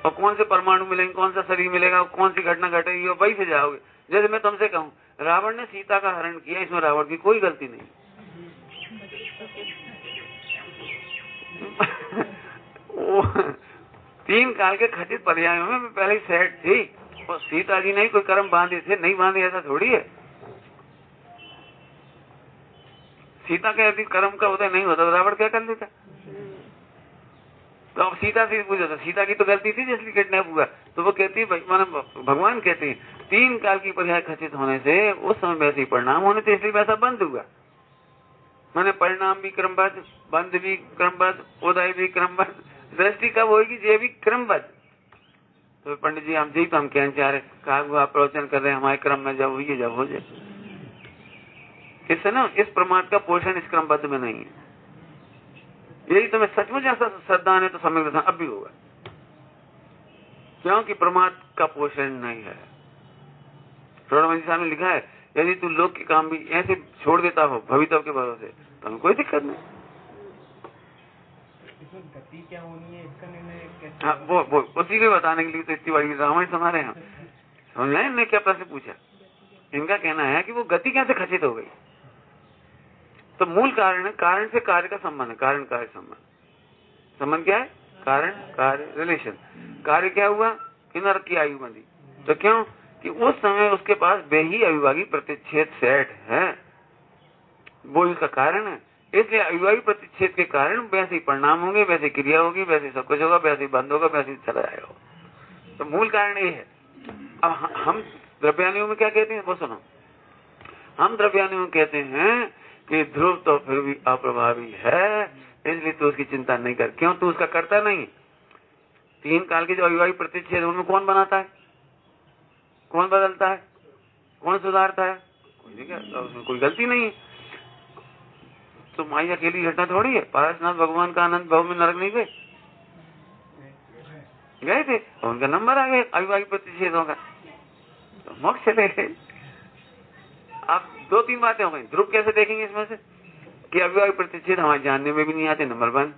और कौन से परमाणु मिलेंगे, कौन सा शरीर मिलेगा, कौन सी घटना घटेगी, और वही से जाओगे। जैसे मैं तुमसे कहूँ रावण ने सीता का हरण किया, इसमें रावण की कोई गलती नहीं। वो 3 काल के खचित पर्यायों में पहले ही सेट थी, और सीता जी ने कोई कर्म बांधे थे, नहीं बांधे ऐसा थोड़ी है। सीता के यदि कर्म का उदय नहीं होता तो रावण क्या कर लेता? तो अब सीता से पूछा था, सीता की तो गलती थी जिसलिए किडनैप हुआ, तो वो कहती है भगवान कहते हैं 3 काल की पर्याय खचित होने से उस समय वैसे ही परिणाम होने थे, इसलिए वैसा बंद हुआ। मैंने परिणाम भी क्रमबद्ध, बंध भी क्रमबद्ध, उदय भी क्रमबद्ध, दृष्टि कब होगी? ये भी क्रमबद्ध। तो पंडित जी हम जी तो हम कहना चाह रहे, कहा हुआ प्रवचन कर रहे हैं, हमारे क्रम में जब हुई है जब हो जाए। इससे ना इस प्रमाद का पोषण इस क्रमबद्ध में नहीं है। यदि तुम्हें सचमुच ऐसा श्रद्धा है तो सम्यक दर्शन अब भी होगा, क्योंकि प्रमाद का पोषण नहीं है। प्रणवंजी साहब ने लिखा है, यदि तू लोक के काम भी ऐसे छोड़ देता हो भविष्य के भरोसे तो हमें कोई दिक्कत नहीं। गति क्या होनी है इसका निर्णय कैसे? हाँ, वो उसी को बताने के लिए तो इतनी बड़ी रामायण सुना रहे हैं। समझ रहे हैं इनने क्या प्रश्न पूछा? इनका कहना है कि वो गति कैसे खचित हो गई। तो मूल कारण है, कारण से कार्य का संबंध है, कारण कार्य संबंध। संबंध क्या है? कारण कार्य रिलेशन। कार्य क्या हुआ कि नरक की आयु बंधी, तो क्यों कि उस समय उसके पास वे ही अविभागी प्रतिच्छेद सेट है, वो इसका कारण है। इसलिए अविभागी प्रतिच्छेद के कारण वैसे ही परिणाम होंगे, वैसे क्रिया होगी, वैसे सब कुछ होगा, वैसे ही बंद होगा, वैसे ही चला जाएगा। तो मूल कारण ये है। अब हम द्रव्यानुयों में क्या कहते हैं वो सुनो। हम द्रव्यानुयों में कहते हैं कि ध्रुव तो फिर भी अप्रभावी है, इसलिए तू उसकी चिंता नहीं कर। क्यों? तू उसका करता नहीं। 3 काल के जो अविभागी प्रतिच्छेद उनमें कौन बनाता है, कौन बदलता है, कौन सुधारता है? कोई नहीं करता, उसमें कोई गलती नहीं है। तो माई अकेली घटना थोड़ी है। पारसनाथ भगवान का आनंद भाव में नरक नहीं गए थे, और उनका नंबर आ गया अविभागी प्रतिषेधों का, तो मोक्ष चले गए। आप 2-3 बातें हो गई। ध्रुव कैसे देखेंगे इसमें से कि अविभागी प्रतिषेध हमारे जानने में भी नहीं आते, नंबर 1।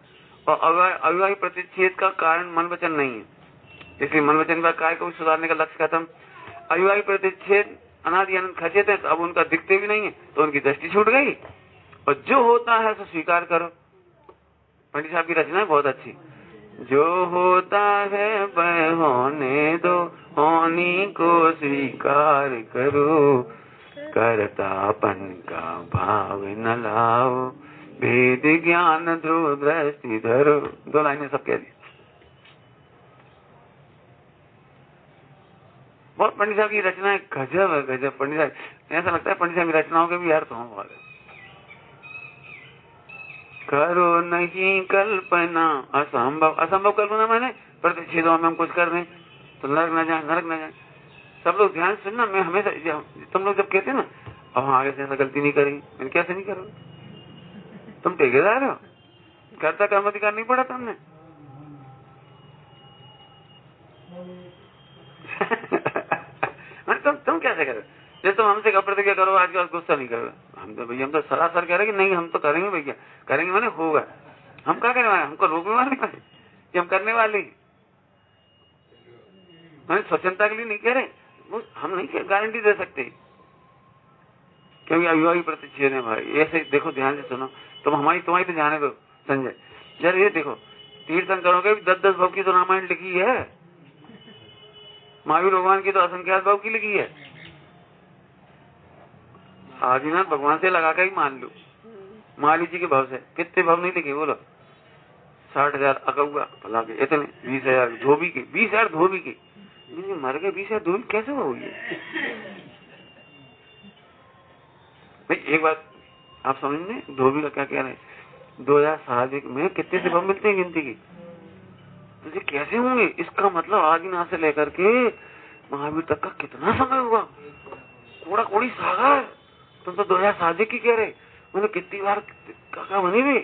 और अविभागी प्रतिषेध का कारण मन वचन नहीं है, इसलिए मन वचन का काय को सुधारने का लक्ष्य खत्म। अविभागी प्रतिषेध अनादि अनंत खचित है, तो अब उनका दिखते भी नहीं है, तो उनकी दृष्टि छूट गई। और जो होता है तो स्वीकार करो। पंडित साहब की रचना है बहुत अच्छी। जो होता है वह होने दो, होनी को स्वीकार करो, कर्तापन का भाव न लाओ, भेद ज्ञान ध्रुव दृष्टि धरो। 2 लाइनें सब कह दी। बहुत पंडित साहब की रचना है, गजब है गजब। पंडित साहब ऐसा लगता है पंडित साहब की रचनाओं के भी अर्थ हों। करो नहीं कल्पना असंभव। असंभव कल्पना मैंने प्रतिच्छेदों में हम कुछ कर दें तो नरक न जाए, नरक न जाए। सब लोग ध्यान सुनना, मैं हमेशा तुम लोग जब कहते ना अब हम आगे से ऐसा गलती नहीं करेंगे, मैंने कैसे नहीं करोगे? तुम ठेकेदार हो, कर्ता कर्म अधिकार नहीं पड़ा तुमने। तुम कैसे करो? जैसे तुम हमसे प्रतिज्ञा करो आज का गुस्सा नहीं करोगे, हम तो भैया हम तो सरासर कह रहे कि नहीं हम तो करेंगे भैया, करेंगे मैंने होगा। हम क्या करने वाले, हमको रोकने वाले कि हम करने वाले, मैंने स्वच्छता के लिए नहीं कह रहे, वो हम नहीं गारंटी दे सकते, क्योंकि अविभागी प्रतिच्छेद है भाई। ऐसे देखो ध्यान से सुनो, तुम हमारी तुम्हारी तो जाने दो संजय। जरा ये देखो, तीर्थंकरों के 10-10 भव की तो रामायण लिखी है, महावीर भगवान की तो असंख्यात भव की लिखी है। आदिनाथ भगवान से लगा कर ही मान लो, माली जी के भाव से कितने भाव नहीं लिखे बोलो? 60,000 अकौआ भला के इतने, 20,000 धोबी के, 20,000 धोबी के। मर गए 20,000 धोबी कैसे होगी? भाई एक बात आप समझने, धोबी का क्या कह रहे हैं? 2000 साधिक में कितने से भाव मिलते हैं गिनती की? तो कैसे होंगे? इसका मतलब आदिनाथ से लेकर के महावीर तक का कितना समय हुआ? कोड़ा कोड़ी सागर। तुम तो 2000 साधिक की कह रहे, मैंने कितनी बार काका बनी भी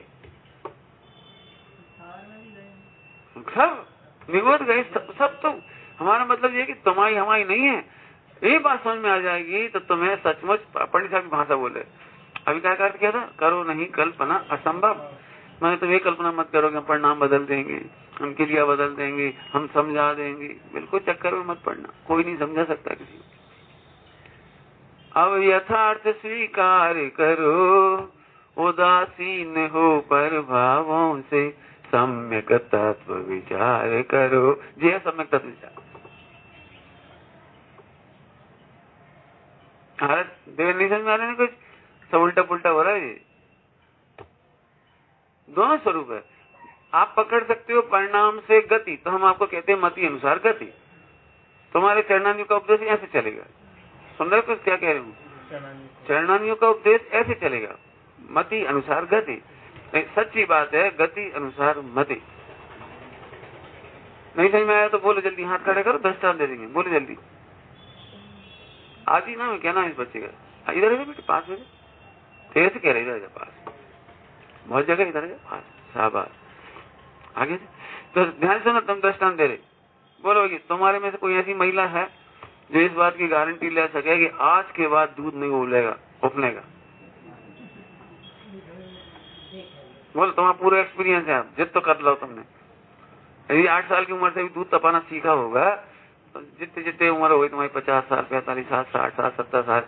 सब निगोद गए सब। तो हमारा मतलब ये कि तुम्हारी हमारी नहीं है, ये बात समझ में आ जाएगी तो तुम्हें सचमुच पंडित साहब की भाषा बोले। अभी क्या अर्थ किया था? करो नहीं कल्पना असंभव। मैंने तो ये कल्पना मत करो कि हम परिणाम बदल देंगे, हम क्रिया बदल देंगे, हम समझा देंगे। बिल्कुल चक्कर में मत पड़ना, कोई नहीं समझा सकता किसी को। अब यथार्थ स्वीकार करो, उदासीन हो पर भावों से, सम्यक तत्व विचार करो। जी है सम्यक तत्व विचार। देर नहीं समझ में आ रहा है कुछ, सब उल्टा पुल्टा हो रहा है। ये दोनों स्वरूप है। आप पकड़ सकते हो परिणाम से गति, तो हम आपको कहते हैं मति अनुसार गति। तुम्हारे चरणानियों का उपदेश ऐसे चलेगा। सुन रहे हो क्या कह रहे हूँ? चरणानियों का उपदेश ऐसे चलेगा, मति अनुसार गति। सच्ची बात है, गति अनुसार मति। नहीं समझ में आया तो बोलो जल्दी, हाथ खड़े करो, दृष्टांत दे देंगे। बोलो जल्दी। आदि नाम है, क्या नाम है इस बच्चे का? इधर है बेटे, पास में तेरे से कह रहे इधर पास, बहुत जगह इधर है पास। शाबाश, आगे तो ध्यान सुनो, तुम दृष्टांत दे रहे। बोलो कि तुम्हारे में से कोई ऐसी महिला है जो इस बात की गारंटी ले सके कि आज के बाद दूध नहीं उफलेगा? बोलो, तुम्हारा पूरा एक्सपीरियंस है, जित तो कर लो तुमने। यदि 8 साल की उम्र से भी दूध तपाना सीखा होगा, तो जितने जितने उम्र हो गई तुम्हारी, 50 साल, 45 साल, 60 साल, 70 साल,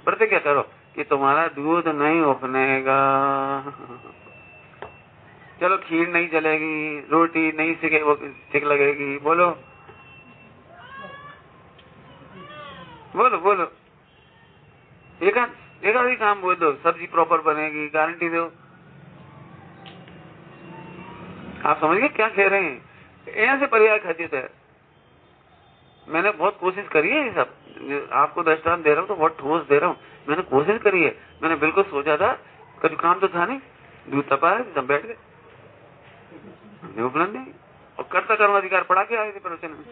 प्रतिज्ञा करो कि तुम्हारा दूध नहीं उफनेगा। चलो, खीर नहीं चलेगी, रोटी नहीं सिक लगेगी। बोलो बोलो बोलो, एक आधी काम बोल दो, सब्जी प्रॉपर बनेगी, गारंटी दो। आप समझ गए क्या कह रहे हैं? ऐसे पर्याय खचित है। मैंने बहुत कोशिश करी है, ये सब आपको दृष्टांत दे रहा हूँ तो बहुत ठोस दे रहा हूँ। मैंने कोशिश करी है, मैंने बिल्कुल सोचा था, कभी काम तो था नहीं, दूध तपा है, सब बैठ गए, उपलब्ध नहीं, और कर्ता कर्माधिकार पढ़ा के आए थे प्रवचन में,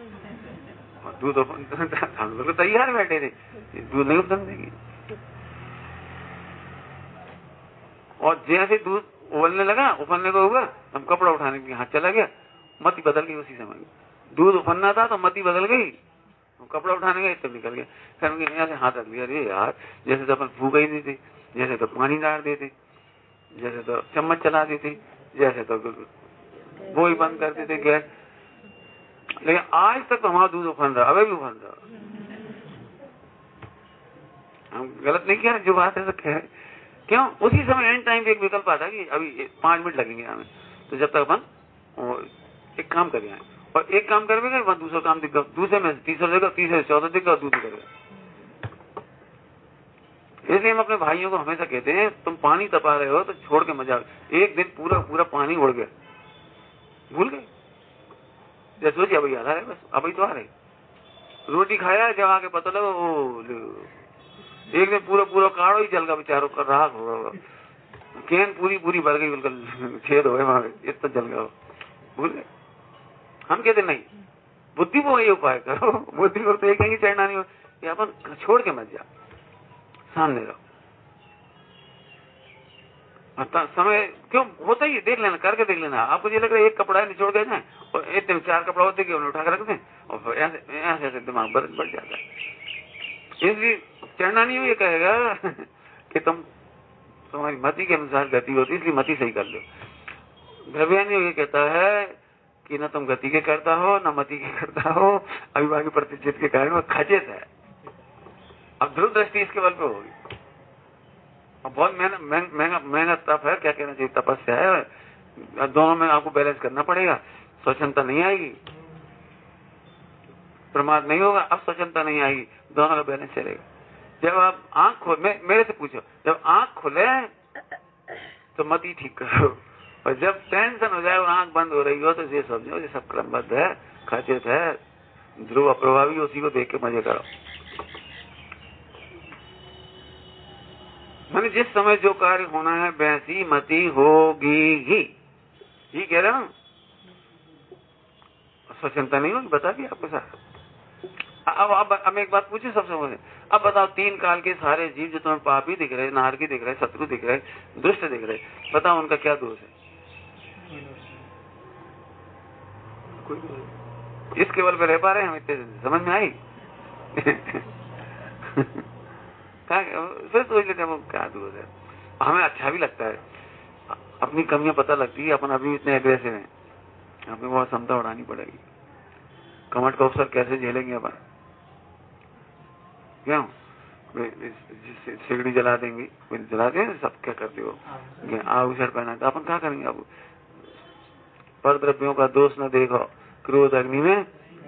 दूध हम लोग तैयार बैठे थे, दूध नहीं उपलब्ध देगी। और जैसे दूध उबलने लगा, उफनने को हुआ, हम कपड़ा उठाने के हाथ चला गया, मति बदल गई उसी समय। दूध उफनना था तो मति बदल गई, कपड़ा उठाने गए तब निकल गया। फिर यहाँ से हाथ रख लिया, अरे यार, जैसे तो अपन फूक ही देते, जैसे तो पानी डाल देते, जैसे तो चम्मच चला देते, जैसे तो वो ही बंद कर देते गैस। लेकिन आज तक तो हमारा दूध उफन रहा, अभी भी उफन रहा। हम गलत नहीं किया, जो बात है तो कह क्यों? उसी समय एंड टाइम पे एक विकल्प आता कि अभी 5 मिनट लगेंगे हमें, तो जब तक अपन एक काम करें, और एक काम करेंगे वहां दूसरा काम दिखा, दूसरे में तीसरा देगा, तीसरे से चौथा दिखा, दूध करेगा। इसलिए हम अपने भाइयों को हमेशा कहते हैं, तुम पानी तपा रहे हो तो छोड़ के मजा। एक दिन पूरा पूरा पानी उड़ गया, भूल गए, जैसे सोचिए अभी आ रहा है, बस अभी तो आ रहे। रोटी खाया, जब आके पता लगा, ओ एक दिन पूरा पूरा काढ़ो ही जल गया, बेचारों का राख होगा, कैन पूरी पूरी भर गई, बिल्कुल छेद हो गए वहां, इतना जल गया, भूल गए। हम कहते नहीं, बुद्धि को ये उपाय करो, बुद्धि को तो ये कहेंगे चढ़ना नहीं हो, अपन छोड़ के मत जा, सामने रहो। समय क्यों होता ही, देख लेना, करके देख लेना। आपको ये लग रहा है एक कपड़ा है निचोड़ गए जाए, और इतने 4 कपड़ा होते कि उन्हें उठा कर रख दें, और ऐसे ऐसे दिमाग बढ़ जाता है। इसलिए चढ़ना नहीं हो ये कहेगा कि तुम्हारी मति के अनुसार गति होती, इसलिए मति सही कर लो। द्रव्यानी ये कहता है कि न तुम गति के करता हो, न मति के करता हो, अभिभागी प्रतिचित के कारण वो खचित है। अब ध्रुव दृष्टि इसके बल पे होगी। अब बहुत महंगा तप है, क्या कहना चाहिए, तपस्या है। दोनों में आपको बैलेंस करना पड़ेगा। स्वच्छंदता नहीं आएगी, प्रमाद नहीं होगा, अब स्वच्छंदता नहीं आएगी, दोनों का बैलेंस चलेगा। जब आप आंख खोल, मेरे से पूछो, जब आंख खोले तो मति ठीक करो, और जब टेंशन हो जाए और आंख बंद हो रही हो तो ये समझो ये सब क्रमबद्ध है, खचित है, ध्रुव अप्रभावी, उसी को देख के मजे करो। मैंने जिस समय जो कार्य होना है वैसी मति होगी ही, ये कह रहा हूं। स्वच्छंदता नहीं होगी, बता दिया आपके साथ। अब एक बात पूछे सबसे पहले, अब बताओ 3 काल के सारे जीव जो तुम्हें पापी दिख रहे, नारकी दिख रहे, शत्रु दिख रहे, दुष्ट दिख रहे, बताओ उनका क्या दोष है? इस केवल पे रह पा रहे हैं हम, इतने समझ में आई? फिर सोच लेते हैं क्या दोष है। हमें अच्छा भी लगता है, अपनी कमियां पता लगती है, अपन अभी इतने एग्रेसिव हैं, हमें बहुत क्षमता उड़ानी पड़ेगी। कमट का अवसर कैसे झेलेंगे अपन? क्यों? सिगड़ी जला देंगी, जला देंगे, सब क्या करते हो, आभूषण पहना, तो अपन क्या करेंगे? अब पर द्रव्यों का दोष न देखो, क्रोध अग्नि में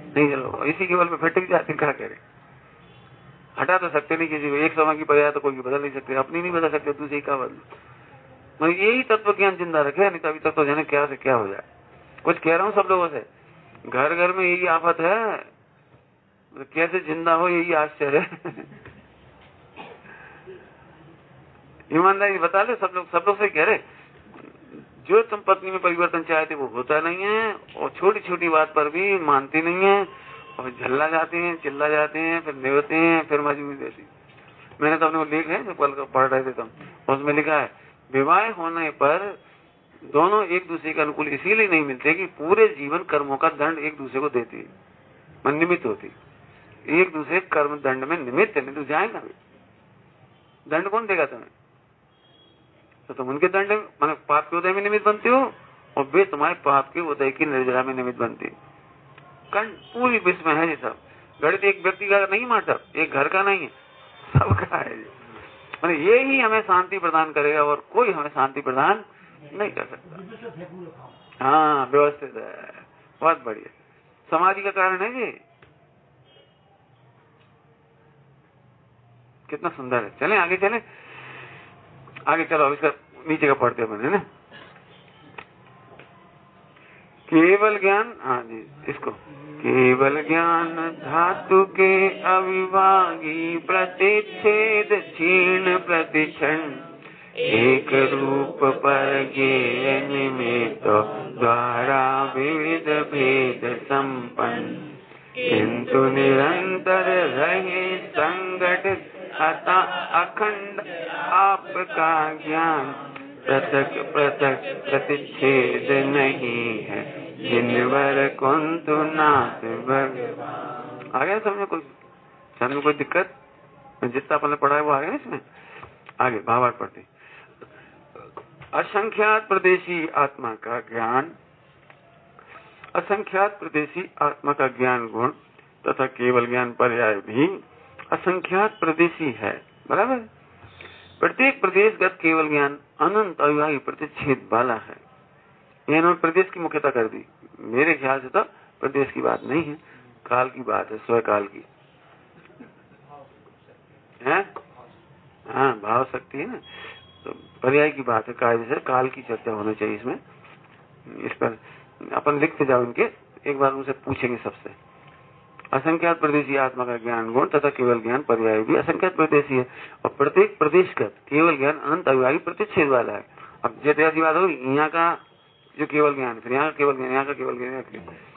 नहीं जलो, इसी के बल पे फटक जाते, क्या करें? हटा तो सकते नहीं किसी को, एक समय की पर्याय तो कोई बदल नहीं सकते, अपनी नहीं बदल सकते, दूसरे का बदल। मतलब यही तत्व ज्ञान जिंदा रखे, नहीं तो अभी तक तो जाने क्या से क्या हो जाए। कुछ कह रहा हूँ सब लोगों से, घर घर में यही आफत है, तो कैसे जिंदा हो यही आश्चर्य है। ईमानदारी बता ले, सब लोग से कह रहे, जो तुम पत्नी में परिवर्तन चाहते वो होता नहीं है, और छोटी छोटी बात पर भी मानती नहीं है, और झल्ला जाते हैं, चिल्ला जाते हैं, फिर निभते हैं, फिर मजबूरी देती। मैंने तो अपने लेख है जो कल पढ़ रहे थे तुम, उसमें लिखा है विवाह होने पर दोनों एक दूसरे के अनुकूल इसीलिए नहीं मिलते कि पूरे जीवन कर्मों का दंड एक दूसरे को देती है, निमित्त होती, एक दूसरे कर्म दंड में निमित्त है, नहीं तो जाएगा भी दंड कौन देगा तुम्हें? तो तुम उनके दंड माने पाप के उदय में निमित्त बनते हो, और वे तुम्हारे पाप के उदय की निर्जरा में निमित्त बनती है। पूरी विश्व में है ये सब, गणित एक व्यक्ति का नहीं माता, एक घर का नहीं है, सबका है। मैंने ये ही हमें शांति प्रदान करेगा, और कोई हमें शांति प्रदान नहीं कर सकता। हाँ, व्यवस्थित है, बहुत बढ़िया, समाधि का कारण है ये, कितना सुंदर है। चलें आगे, चलें आगे, चलो इसका नीचे का पढ़ते बने ना, केवल ज्ञान, हाँ जी, इसको केवल ज्ञान धातु के अविभागी प्रतिच्छेद क्षीण प्रतिक्षण एक रूप पर ज्ञेय निमित्त द्वारा विविध भेद संपन्न, किंतु निरंतर रहे संगठित अखंड आपका ज्ञान पृथक पृथक प्रतिच्छेद नहीं है, जिनवर कुंतु नाथ भगवान। आ गया समझ में कोई दिक्कत? जितना अपन ने पढ़ा है वो आ गया इसमें। आगे भावार्थ पढ़ते, असंख्यात प्रदेशी आत्मा का ज्ञान, असंख्यात प्रदेशी आत्मा का ज्ञान गुण तथा केवल ज्ञान पर्याय भी असंख्यात प्रदेशी है, बराबर। प्रत्येक प्रदेशगत केवल ज्ञान अनंत अविभाज्य प्रतिच्छेद वाला है। इन्होंने प्रदेश की मुख्यता कर दी, मेरे ख्याल से तो प्रदेश की बात नहीं है, काल की बात है, स्वयं काल की है। हाँ, भाव शक्ति है ना, तो पर्याय की बात है, काल से काल की चर्चा होनी चाहिए इसमें। इस पर अपन लिखते जाओ इनके, एक बार उनसे पूछेंगे सबसे। असंख्यात प्रदेशी आत्मा का ज्ञान गुण तथा केवल ज्ञान पर्याय भी असंख्यात प्रदेशी है, और प्रत्येक प्रदेशगत केवल ज्ञान अनंत अविभाज्य प्रतिच्छेद वाला है। अब जैसे ऐसी बात होगी, यहाँ का जो केवल ज्ञान, फिर यहाँ का केवल ज्ञान, यहाँ का केवल ज्ञान,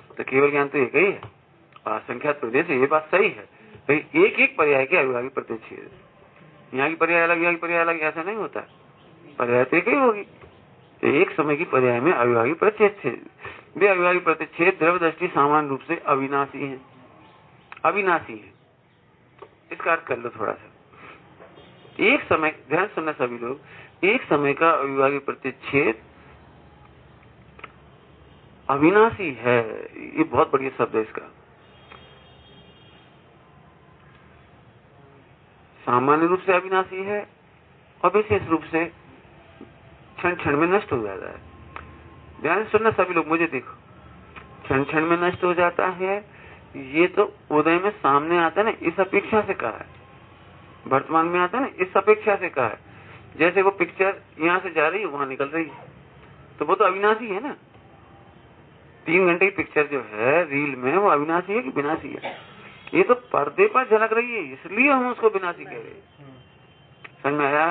तो केवल ज्ञान तो एक ही है, और असंख्यात प्रदेश, ये बात सही है। तो एक एक पर्याय के अविभाज्य प्रतिच्छेद, यहाँ की पर्याय अलग, यहाँ की पर्याय अलग, ऐसा नहीं होता, पर्याय तो एक ही होगी। तो एक समय की पर्याय में अविभाज्य प्रतिच्छेद, वे अविभाज्य प्रतिच्छेद द्रव्य दृष्टि सामान्य रूप से अविनाशी है, अविनाशी है। इसका अर्थ कर लो थोड़ा सा। एक समय, ध्यान सुनना सभी लोग, एक समय का अविभाज्य प्रतिच्छेद अविनाशी है, ये बहुत बढ़िया शब्द है इसका। सामान्य रूप से अविनाशी है, और विशेष रूप से क्षण क्षण में नष्ट हो जाता है। ध्यान सुनना सभी लोग, मुझे देखो, क्षण क्षण में नष्ट हो जाता है, ये तो उदय में सामने आता है ना, इस अपेक्षा से कहा है, वर्तमान में आता है ना, इस अपेक्षा से कहा है। जैसे वो पिक्चर यहाँ से जा रही है, वहां निकल रही है, तो वो तो अविनाशी है ना। 3 घंटे की पिक्चर जो है रील में, वो अविनाशी है कि विनाशी है? ये तो पर्दे पर झलक रही है, इसलिए हम उसको विनाशी कह रहे हैं। समझ में आया?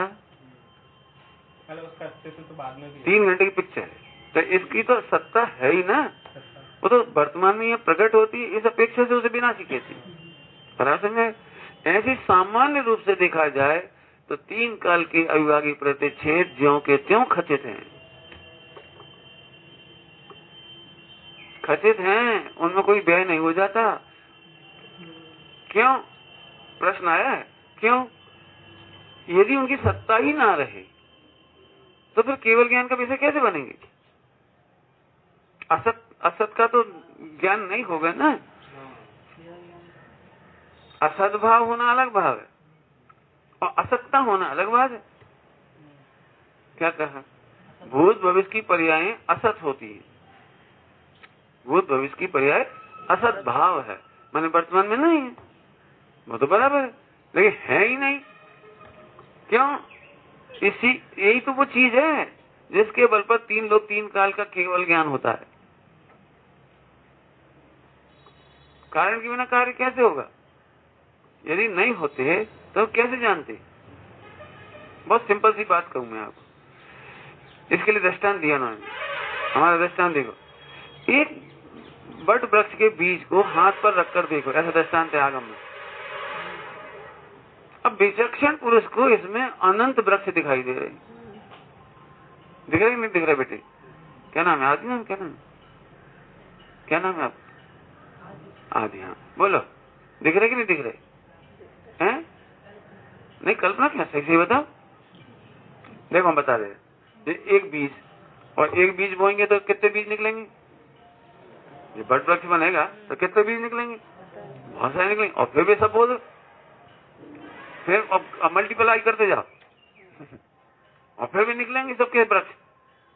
उसका अस्तित्व तो बाद में भी 3 घंटे की पिक्चर है, तो इसकी तो सत्ता है ही ना, वो तो वर्तमान में ये प्रकट होती है, इस अपेक्षा से उसे विनाशी कहती है। बराबर समझे? ऐसे सामान्य रूप से देखा जाए तो 3 काल के अविभाज्य प्रतिच्छेद ज्यों के त्यों खचित हैं, खचित हैं, उनमें कोई व्यय नहीं हो जाता। क्यों? प्रश्न आया है, क्यों? यदि उनकी सत्ता ही ना रहे तो फिर केवल ज्ञान का विषय कैसे बनेंगे? असत का तो ज्ञान नहीं होगा ना। असद भाव होना अलग भाव है, और असत्ता होना अलग बात है। क्या कहा? भूत भविष्य की पर्याय असत होती है। भूत भविष्य की पर्याय असत भाव है, माने वर्तमान में नहीं है, वो तो बराबर है, लेकिन है ही नहीं। क्यों? यही तो वो चीज है जिसके बल पर तीन लोग तीन काल का केवल ज्ञान होता है। कारण के बिना कार्य कैसे होगा? यदि नहीं होते तो कैसे जानते? बहुत सिंपल सी बात कहूं मैं आपको, इसके लिए दृष्टांत दिया ना, हमारा दृष्टांत देखो। एक बट वृक्ष के बीज को हाथ पर रखकर देखो, ऐसा दृष्टांत है आगम में। अब विचक्षण पुरुष को इसमें अनंत वृक्ष दिखाई दे रहे, दिख रहे नहीं दिख रहे? बेटे क्या नाम है? आदि नाम? क्या नाम? क्या नाम है आप? आदि। हाँ बोलो, दिख रहे कि नहीं दिख रहे हैं? नहीं, कल्पना क्या? सही बताओ। देखो हम बता रहे, एक बीज और एक बीज बोएंगे तो कितने बीज निकलेंगे? ये बट वृक्ष बनेगा तो कितने बीज निकलेंगे? बहुत सारे निकलेंगे। और फिर भी सब बोल, फिर मल्टीप्लाई करते जाओ और फिर भी निकलेंगे सबके वृक्ष,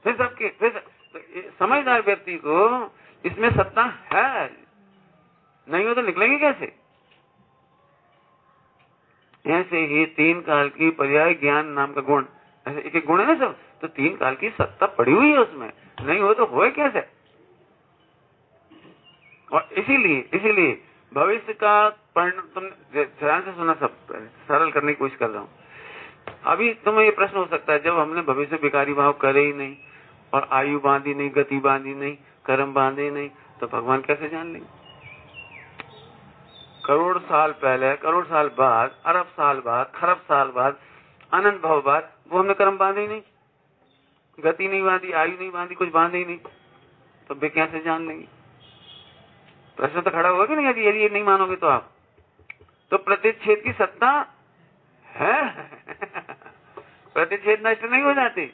फिर सबके, फिर तो समझदार व्यक्ति को इसमें सत्ता है, नहीं हो तो निकलेंगे कैसे? ऐसे ही तीन काल की पर्याय ज्ञान नाम का गुण, ऐसे एक एक गुण है ना सब, तो तीन काल की सत्ता पड़ी हुई है उसमें, नहीं हो तो होए कैसे? और इसीलिए भविष्य का परिणाम, तुम ध्यान से सुना, सब सरल करने की कोशिश कर रहा हूं। अभी तुम्हें ये प्रश्न हो सकता है, जब हमने भविष्य में विकारी भाव करे ही नहीं और आयु बांधी नहीं, गति बांधी नहीं, कर्म बांधे नहीं, तो भगवान कैसे जान लेंगे? करोड़ साल पहले, करोड़ साल बाद, अरब साल बाद, खरब साल बाद, अनंत भाव बाद, वो हमने कर्म बांधे ही नहीं, गति नहीं बांधी, आयु नहीं बांधी, कुछ बांधे ही नहीं, तो वे कैसे जान लेंगे? प्रश्न तो खड़ा होगा कि नहीं? यदि ये नहीं मानोगे तो आप, तो प्रतिच्छेद की सत्ता है प्रतिच्छेद नष्ट नहीं हो जाती,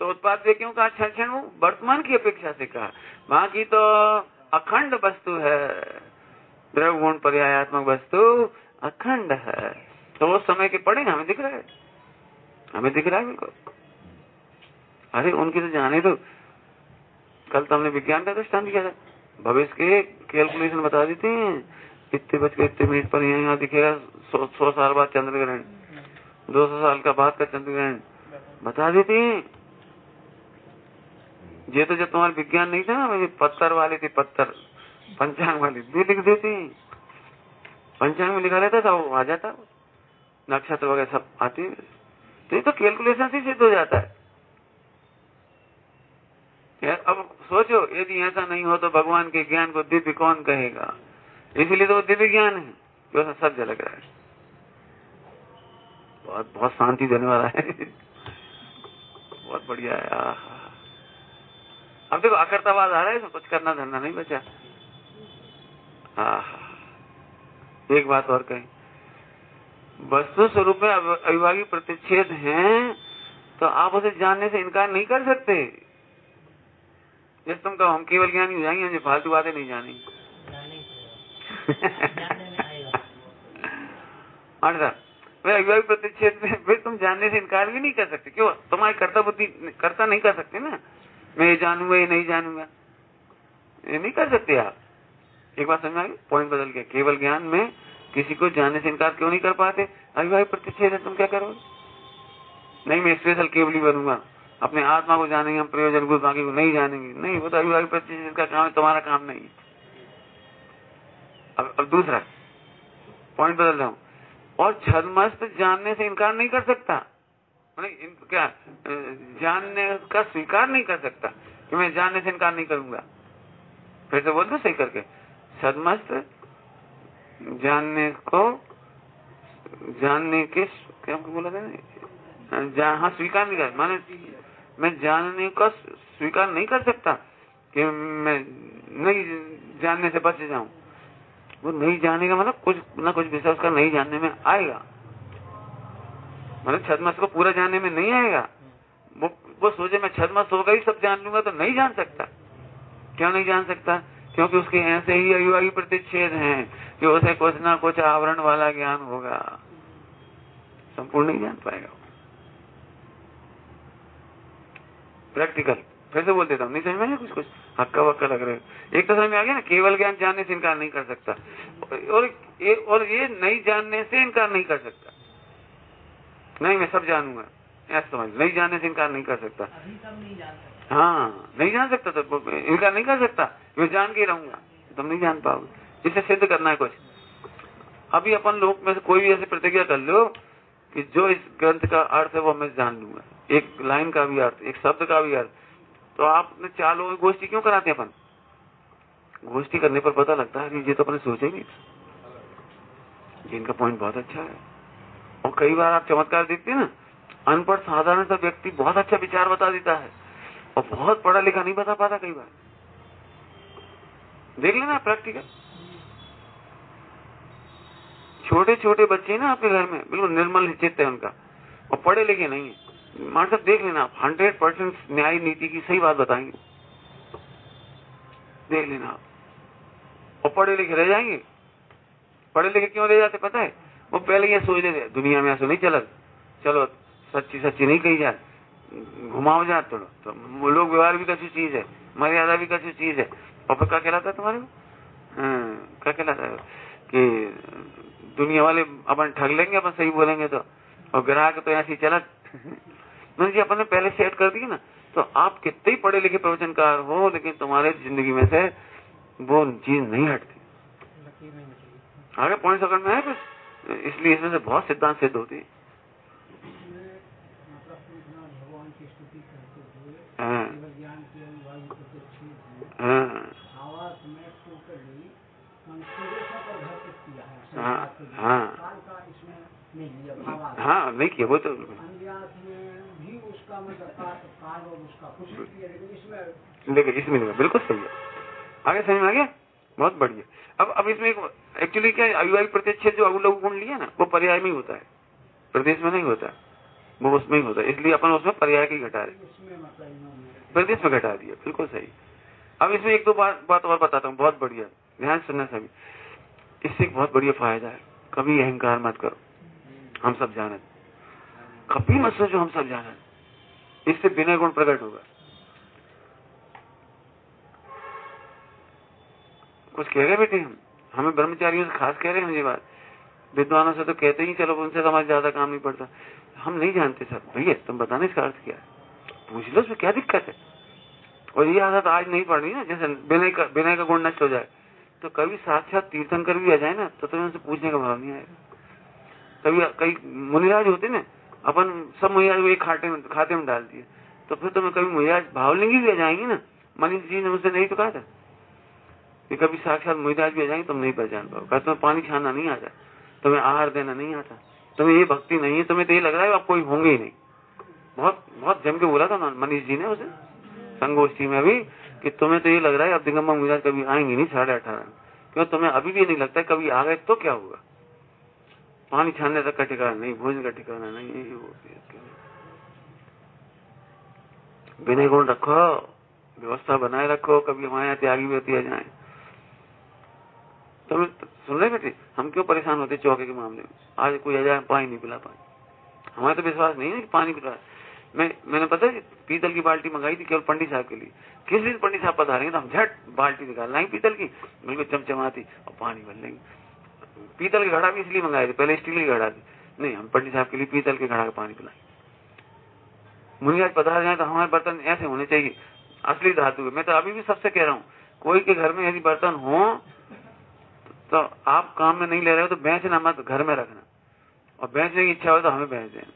तो उत्पाद वे क्यों कहा? क्षण क्षण वो वर्तमान की अपेक्षा से कहा, वहां की तो अखंड वस्तु है, द्रव्य गुण पर्यायात्मक वस्तु अखंड है। तो वो समय के पड़े हमें दिख रहा है, हमें दिख रहा है बिल्कुल। अरे उनकी तो जाने दो, कल तो हमने विज्ञान का दृष्टांत दिया था, भविष्य के कैलकुलेशन बता देते हैं, इतने बज के इतने मिनट पर यहाँ दिखेगा 100 साल बाद चंद्र ग्रहण, 200 साल का बाद का चंद्र ग्रहण बता देते हैं। ये तो जब तुम्हारा विज्ञान नहीं था ना, पत्थर वाले थे, पत्थर पंचांग वाले भी लिख देते, पंचांग में लिखा रहता था, वो आ जाता, नक्षत्र वगैरह सब आते, तो ये तो कैलकुलेशन से सिद्ध हो जाता है। अब सोचो, यदि ऐसा नहीं हो तो भगवान के ज्ञान को दिव्य कौन कहेगा? इसीलिए तो वो दिव्य ज्ञान है जो सब झलक रहा है। बहुत बहुत शांति देने वाला है बहुत बढ़िया है। अब देखो अकर्तावाद आ रहा है, कुछ करना धरना नहीं बचा। एक बात और कहें, वस्तु स्वरूप में अविभागी प्रतिच्छेद हैं, तो आप उसे जानने से इनकार नहीं कर सकते। जैसे तुम कहो हम केवल ज्ञानी हो जाएंगे, मुझे फालतू बातें नहीं जानेंगे अविभागी प्रतिच्छेद में फिर तुम जानने से इनकार भी नहीं कर सकते। क्यों? तुम्हारी कर्ता बुद्धि कर्ता नहीं कर सकते ना, मैं ये जानूंगा ये नहीं जानूंगा, ये नहीं कर सकते आप। एक बात समझ आ गई? पॉइंट बदल के, केवल ज्ञान में किसी को जानने से इनकार क्यों नहीं कर पाते? अविभागी प्रतिच्छेद है, तुम क्या करोगे? नहीं मैं स्पेशल केवल ही बनूंगा, अपने आत्मा को जानेंगे हम प्रयोजन को, बाकी को नहीं जानेंगे। नहीं, वो तो अविभागी प्रतिच्छेद का काम है, तुम्हारा काम नहीं। अब दूसरा पॉइंट बदल रहा हूं, और छद्मस्त जानने से इनकार नहीं कर सकता, क्या जानने का स्वीकार नहीं कर सकता कि मैं जानने से इनकार नहीं करूंगा। फिर से बोल दो सही करके, छद्मस्त जानने को, जानने के क्या बोला था, हाँ स्वीकार नहीं कर, माने मैं जानने का स्वीकार नहीं कर सकता कि मैं नहीं जानने से बच जाऊं। वो नहीं जानेगा मतलब कुछ ना कुछ विषय उसका नहीं जानने में आएगा, मतलब छद्मस्त को पूरा जानने में नहीं आएगा। वो सोचे मैं छद्मस्त होगा ही सब जान लूंगा, तो नहीं जान सकता। क्यों नहीं जान सकता? क्योंकि उसके ऐसे ही अविभागी प्रतिच्छेद हैं कि उसे कुछ ना कुछ आवरण वाला ज्ञान होगा। संपूर्ण नहीं जान पाएगा। प्रैक्टिकल फिर से बोल देता हूँ, नहीं समझ में कुछ हक्का वक्का लग रहे हो। एक तो समझ में आ गया ना, केवल ज्ञान जानने से इनकार नहीं कर सकता, और ये नहीं जानने से इनकार नहीं कर सकता। नहीं मैं सब जानूंगा ऐसा समझ, नहीं जानने से इनकार नहीं कर सकता। अभी सब नहीं जान सकते। हाँ नहीं जान सकता तो इनकार नहीं कर सकता, मैं जान के रहूंगा, तुम नहीं जान पाओगे। इसे सिद्ध करना है कुछ। अभी अपन लोग में से कोई भी ऐसे प्रतिज्ञा कर लो कि जो इस ग्रंथ का अर्थ है वो मैं जान लूंगा, एक लाइन का भी अर्थ, एक शब्द का भी अर्थ। तो आपने 4 लोगों की गोष्ठी क्यों कराते हैं अपन? गोष्ठी करने पर पता लगता है ये तो अपने सोचे नहीं, इनका पॉइंट बहुत अच्छा है। और कई बार आप चमत्कार देखते हैं ना, अनपढ़ साधारण सा व्यक्ति बहुत अच्छा विचार बता देता है और बहुत पढ़ा लिखा नहीं बता पाता। कई बार देख लेना प्रैक्टिकल। छोटे छोटे बच्चे ना आपके घर में बिल्कुल निर्मल चित्त है उनका और पढ़े लिखे नहीं है, मान सब देख लेना, 100% न्याय नीति की सही बात बताएंगे, देख लेना आप। और पढ़े लिखे रह जाएंगे। पढ़े लिखे क्यों रह जाते पता है? वो पहले ये सोच लेते दुनिया में ऐसा नहीं चलत, चलो सच्ची सच्ची नहीं कही जाए, घुमाओ जाए थोड़ा तो लोग व्यवहार भी कैसी चीज है, मर्यादा भी कैसी चीज है। और फिर क्या कहलाता है तुम्हारे क्या कहलाता है कि दुनिया वाले अपन ठग लेंगे अपन सही बोलेंगे तो, और ग्राहक तो ऐसी चलत। जी अपन ने पहले सेट कर दी ना, तो आप कितने ही पढ़े लिखे प्रवचनकार हो लेकिन तुम्हारे जिंदगी में से वो चीज नहीं हटती। आगे पॉइंट समझ में है कुछ? इसलिए इसमें से बहुत सिद्धांत सिद्ध होती है। हाँ नहीं किया वो तो लेकिन इसमें नहीं, बिल्कुल सही है। आगे समझ में आ गया? बहुत बढ़िया। अब इसमें एक्चुअली क्या है, अविवाहिक प्रत्यक्ष जो अवलघु गुण लिया ना वो पर्याय में ही होता है, प्रदेश में नहीं होता, वो उसमें ही होता है। इसलिए अपन उसमें पर्याय की घटा रहे, प्रदेश में घटा दिया, बिल्कुल सही। अब इसमें 1-2 बात और बताता हूँ, बहुत बढ़िया, ध्यान सुनना सभी। इससे एक बहुत बढ़िया फायदा है, कभी अहंकार मत करो हम सब जानत, कभी मत सोचो हम सब जानत, इससे विनय गुण प्रकट होगा। कुछ कह रहे बेटे, हमें ब्रह्मचारियों से खास कह रहे हैं ये बात, विद्वानों से तो कहते ही चलो उनसे हमारा ज्यादा काम नहीं पड़ता। हम नहीं जानते सर, भैया तुम बताने इसका अर्थ क्या है, पूछ लो उसमें क्या दिक्कत है। और ये आदत आज नहीं पड़नी ना, जैसे विनय का गुण नष्ट हो जाए तो कभी साक्षात तीर्थंकर भी आ जाए ना तो तुम्हें उनसे पूछने का भाव नहीं आएगा। कभी कई मुनिराज होते ना, अपन सब मुनिराज को एक खाते में डाल दिए, तो फिर तुम्हें कभी मुनिराज भावलिंगी भी आ जाएंगी ना। मनीष जी ने मुझसे नहीं तो कहा था कि कभी साक्षात मुनिराज भी आ जाएंगे तुम नहीं पहचान पाओ, कहते तुम्हें पानी छाना नहीं आता, तुम्हें आहार देना नहीं आता, तुम्हें ये भक्ति नहीं है, तुम्हें तो ये लग रहा है आप कोई होंगे ही नहीं। बहुत बहुत जम के बोला था मनीष जी ने उसे संगोष्ठी में अभी कि तुम्हें तो ये लग रहा है अब दिगंबर मुनिराज कभी आएंगे नहीं 18.5, क्यों तुम्हें अभी भी नहीं लगता कभी आ गए तो क्या होगा। पानी छानने तक का ठिकाना नहीं, भोजन का ठिकाना नहीं, विनय गुण रखो, व्यवस्था बनाए रखो, कभी हमारे यहाँ त्यागी व्यक्ति आ जाए। तो सुन रहे बेटे, हम क्यों परेशान होते चौके के मामले में, आज कोई आ जाए पानी नहीं पिला पाए, हमारा तो विश्वास नहीं है कि पानी पिला। मैंने पता है पीतल की बाल्टी मंगाई थी केवल पंडित साहब के लिए, किस दिन पंडित साहब पधारेंगे तो हम झट बाल्टी निकाल लाएंगे पीतल की, बिल्कुल चमचमाती, और पानी भर लेंगे। पीतल के घड़ा भी इसलिए मंगाए थे, पहले स्टील की घड़ा थी, नहीं हम पंडित साहब के लिए पीतल के घड़ा का पानी पिलाएंगे। मुनिराज पधार जाए तो हमारे बर्तन ऐसे होने चाहिए, असली धातु। मैं तो अभी भी सबसे कह रहा हूँ, कोई के घर में यदि बर्तन हो तो आप काम में नहीं ले रहे हो तो बेचना मत, घर में रखना, और बेचने की इच्छा हो तो हमें बेच देना।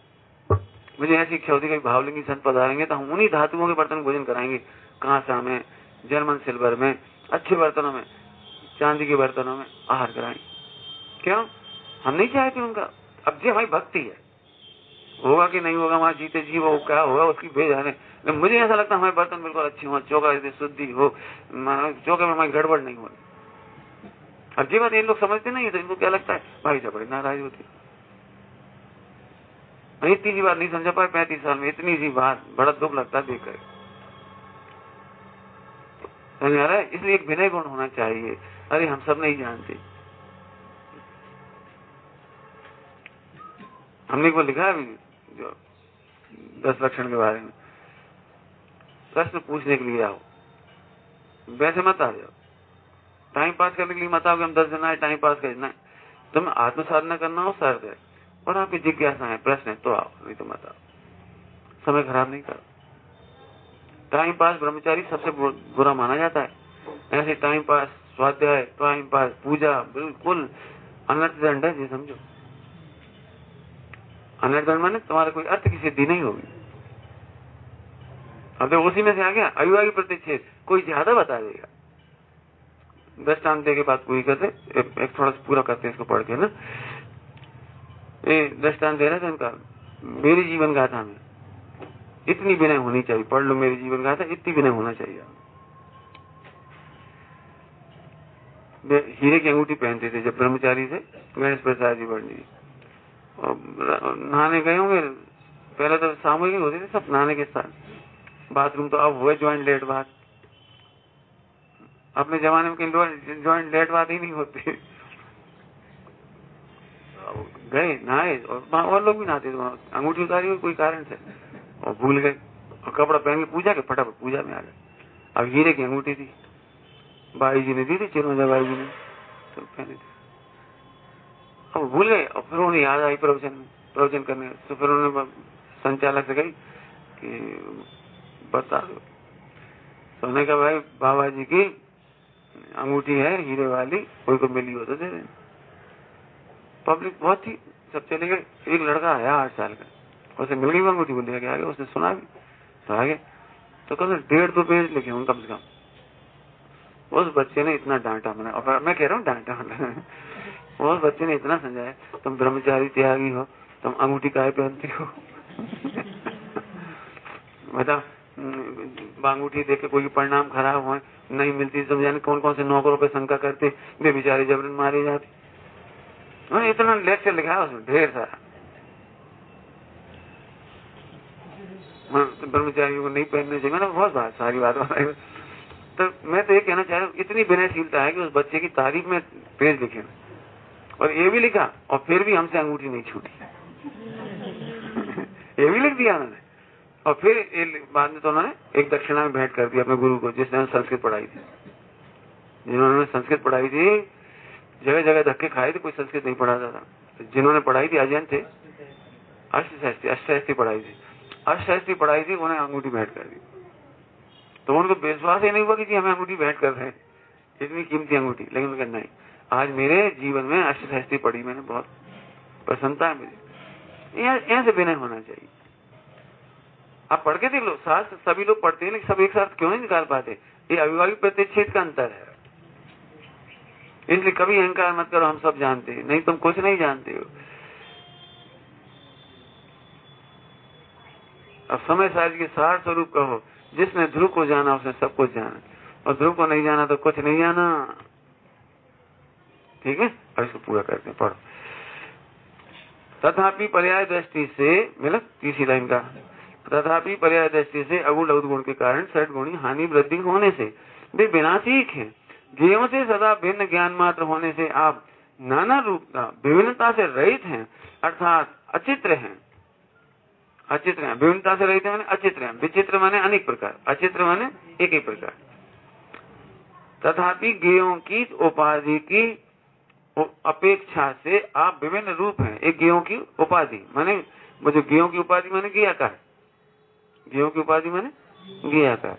मुझे ऐसी इच्छा होती है कि भावलिंगी संत पधारेंगे तो हम उन्हीं धातुओं के बर्तन भोजन कराएंगे, कांसा में, जर्मन सिल्वर में, अच्छे बर्तनों में, चांदी के बर्तनों में आहार कराएंगे। क्यों? हम नहीं चाहते उनका, अब जी हमारी भक्ति है, होगा कि नहीं होगा हमारे जीते जी वो क्या होगा उसकी भेजाने। मुझे ऐसा लगता है हमारे बर्तन बिल्कुल अच्छे हो, चौका शुद्धि हो, चौके में हमारी गड़बड़ नहीं हो। अब जी बात ये लोग समझते नहीं, तो इनको क्या लगता है भाई साहब बड़ी नाराज होती। इतनी सी बात नहीं समझा पाए 35 साल में, इतनी सी बात, बड़ा दुख लगता है देखकर। समझ आ रहा है? इसलिए एक विनय गुण होना चाहिए। अरे हम सब नहीं जानते, हमने एक बार लिखा है अभी जो 10 लक्षण के बारे में, प्रश्न पूछने के लिए आओ, वैसे मत आ जाओ। टाइम पास करने के लिए मत आओ कि हम 10 दिन आए टाइम पास करना है। तुम्हें आत्म साधना करना हो सर्द है और आपकी जिज्ञासा है, प्रश्न है तो आओ, नहीं तो मत आओ। समय खराब नहीं करो। टाइम पास ब्रह्मचारी सबसे बुरा माना जाता है। ऐसे टाइम पास, स्वाध्याय, टाइम पास, पूजा, बिल्कुल अनर्थ दंड है जी, समझो। अनर्थ दंड माने तुम्हारा कोई अर्थ की सिद्धि नहीं होगी। अब तो उसी में से आ गया अविवाहित प्रतिच्छेद। कोई ज्यादा बता देगा, दृष्टांत दे के बात पूरी करते, एक थोड़ा सा पूरा करते इसको पढ़ के ना। ये दृष्टांत दे रहा था इनका, मेरी जीवन गाथा में इतनी विनय होनी चाहिए। पढ़ लो मेरी जीवन गाथा, इतनी विनय होना चाहिए। हीरे की अंगूठी पहनते थे जब ब्रह्मचारी थे गणेश प्रसाद जी पंडित, और नहाने गए होंगे। पहले तो सामूहिक होते थे सब नहाने के साथ। बाथरूम तो अब हुए ज्वाइंट लेट बात, अपने जमाने में ज्वाइंट लेट बात ही नहीं होती। गए नहाए और लोग भी नहाते थे, अंगूठी उतारी हुई कोई कारण से और भूल गए, और कपड़ा पहन के पूजा के फटाफट पूजा में आ गए। अब हीरे की अंगूठी थी, बाई जी ने दी थी, चिरोजा बाई जी ने तो पहने थे। अब भूल गए और फिर उन्हें याद आई प्रवचन करने। तो फिर उन्होंने संचालक से कही कि बता दो। तो उन्होंने कहा भाई बाबा जी की अंगूठी है हीरे वाली, कोई को मिली हो तो दे देना। पब्लिक बहुत थी, सब चले गए। एक लड़का आया 8 साल का, उसे मिल गई अंगूठी, बोल दिया आगे, उसने सुना भी तो आगे तो कम से 1.5-2 पेज लिखे होंगे कम से कम। उस बच्चे ने इतना डांटा, मैं कह रहा हूँ डांटा, उस बच्चे ने इतना समझाया, तुम ब्रह्मचारी त्यागी हो, तुम अंगूठी काहे पहनती हो? बता, अंगूठी देख के कोई परिणाम खराब हो नहीं मिलती, समझाने कौन कौन से नौकरों पे शंका करते, वे बेचारे जबरन मारे जाते। उन्होंने इतना लेक्चर लिखा है उसमें ढेर सारा। ब्रह्मचारियों को नहीं पहनने चाहिए, मैंने बहुत बात सारी बात बताई। तो मैं तो ये कहना चाह रहा हूँ, इतनी विनयशीलता है कि उस बच्चे की तारीफ में पेज लिखे और ये भी लिखा, और फिर भी हमसे अंगूठी नहीं छूटी। ये भी लिख दिया उन्होंने। और फिर बाद में तो उन्होंने एक दक्षिणा में भेंट कर दी अपने गुरु को, जिसने संस्कृत पढ़ाई थी। जिन्होंने संस्कृत पढ़ाई थी, जगह जगह धक्के खाए थे, कोई संस्कृत नहीं पढ़ाता था। जिन्होंने पढ़ाई थी अजयन थे, अष्टशास्त्री पढ़ाई थी, अष्टशास्त्री पढ़ाई थी, उन्हें अंगूठी भेंट कर दी। तो उनको विश्वास ही नहीं हुआ कि हमें अंगूठी भेंट कर रहे हैं, इतनी कीमती अंगूठी। लेकिन उन्होंने कहा नहीं, आज मेरे जीवन में अष्टशास्त्री पढ़ी, मैंने बहुत प्रसन्नता है मुझे। ऐसे विनय होना चाहिए। आप पढ़ के देख लो, शास्त्र सभी लोग पढ़ते हैं, लेकिन सब एक साथ क्यों नहीं निकाल पाते? ये अविवाहित प्रतिच्छेद का अंतर है। इसलिए कभी अहंकार मत करो हम सब जानते हैं, नहीं, तुम कुछ नहीं जानते हो। अब समय साज के सार स्वरूप कहो, जिसने ध्रुव को जाना उसने सब कुछ जाना, और ध्रुव को नहीं जाना तो कुछ नहीं जाना। ठीक है, अब इसको पूरा करते हैं, पढ़ो। तथापि पर्याय दृष्टि से, मिला तीसरी लाइन का, तथापि पर्याय दृष्टि से अगुण लघु गुण के कारण षट गुणी हानि वृद्धि होने से वे विनाशिक है। ज्ञेयों से सदा भिन्न ज्ञान मात्र होने से आप नाना रूपता विभिन्नता से रहित हैं, अर्थात अचित्र हैं। अचित्र हैं, विभिन्नता से रहित माने अचित्र हैं, विचित्र माने अनेक प्रकार, अचित्र माने एक ही प्रकार। तथापि ज्ञेयों की उपाधि की अपेक्षा से आप विभिन्न रूप हैं। एक ज्ञेयों की उपाधि माने, मुझे ज्ञेयों की उपाधि माने ज्ञेयाकार, ज्ञेयों की उपाधि माने ज्ञेयाकार।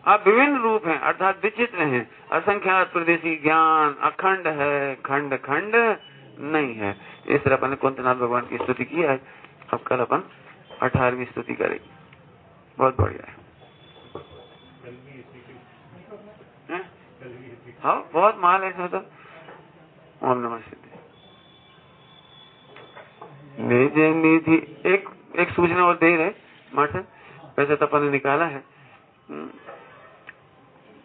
आप विभिन्न रूप हैं, अर्थात विचित्र हैं, असंख्यात प्रदेशी ज्ञान अखंड है, खंड खंड नहीं है। इस तरह अपन ने कुंतनाथ भगवान की स्तुति की है। अब कल अपन 18वीं स्तुति करेंगे। बहुत बढ़िया है। हाँ, बहुत माल है इसमें तो। ओम नमः सिद्धि। निज निधि एक सूचना और दे रहे मठ, वैसे तो अपन ने निकाला है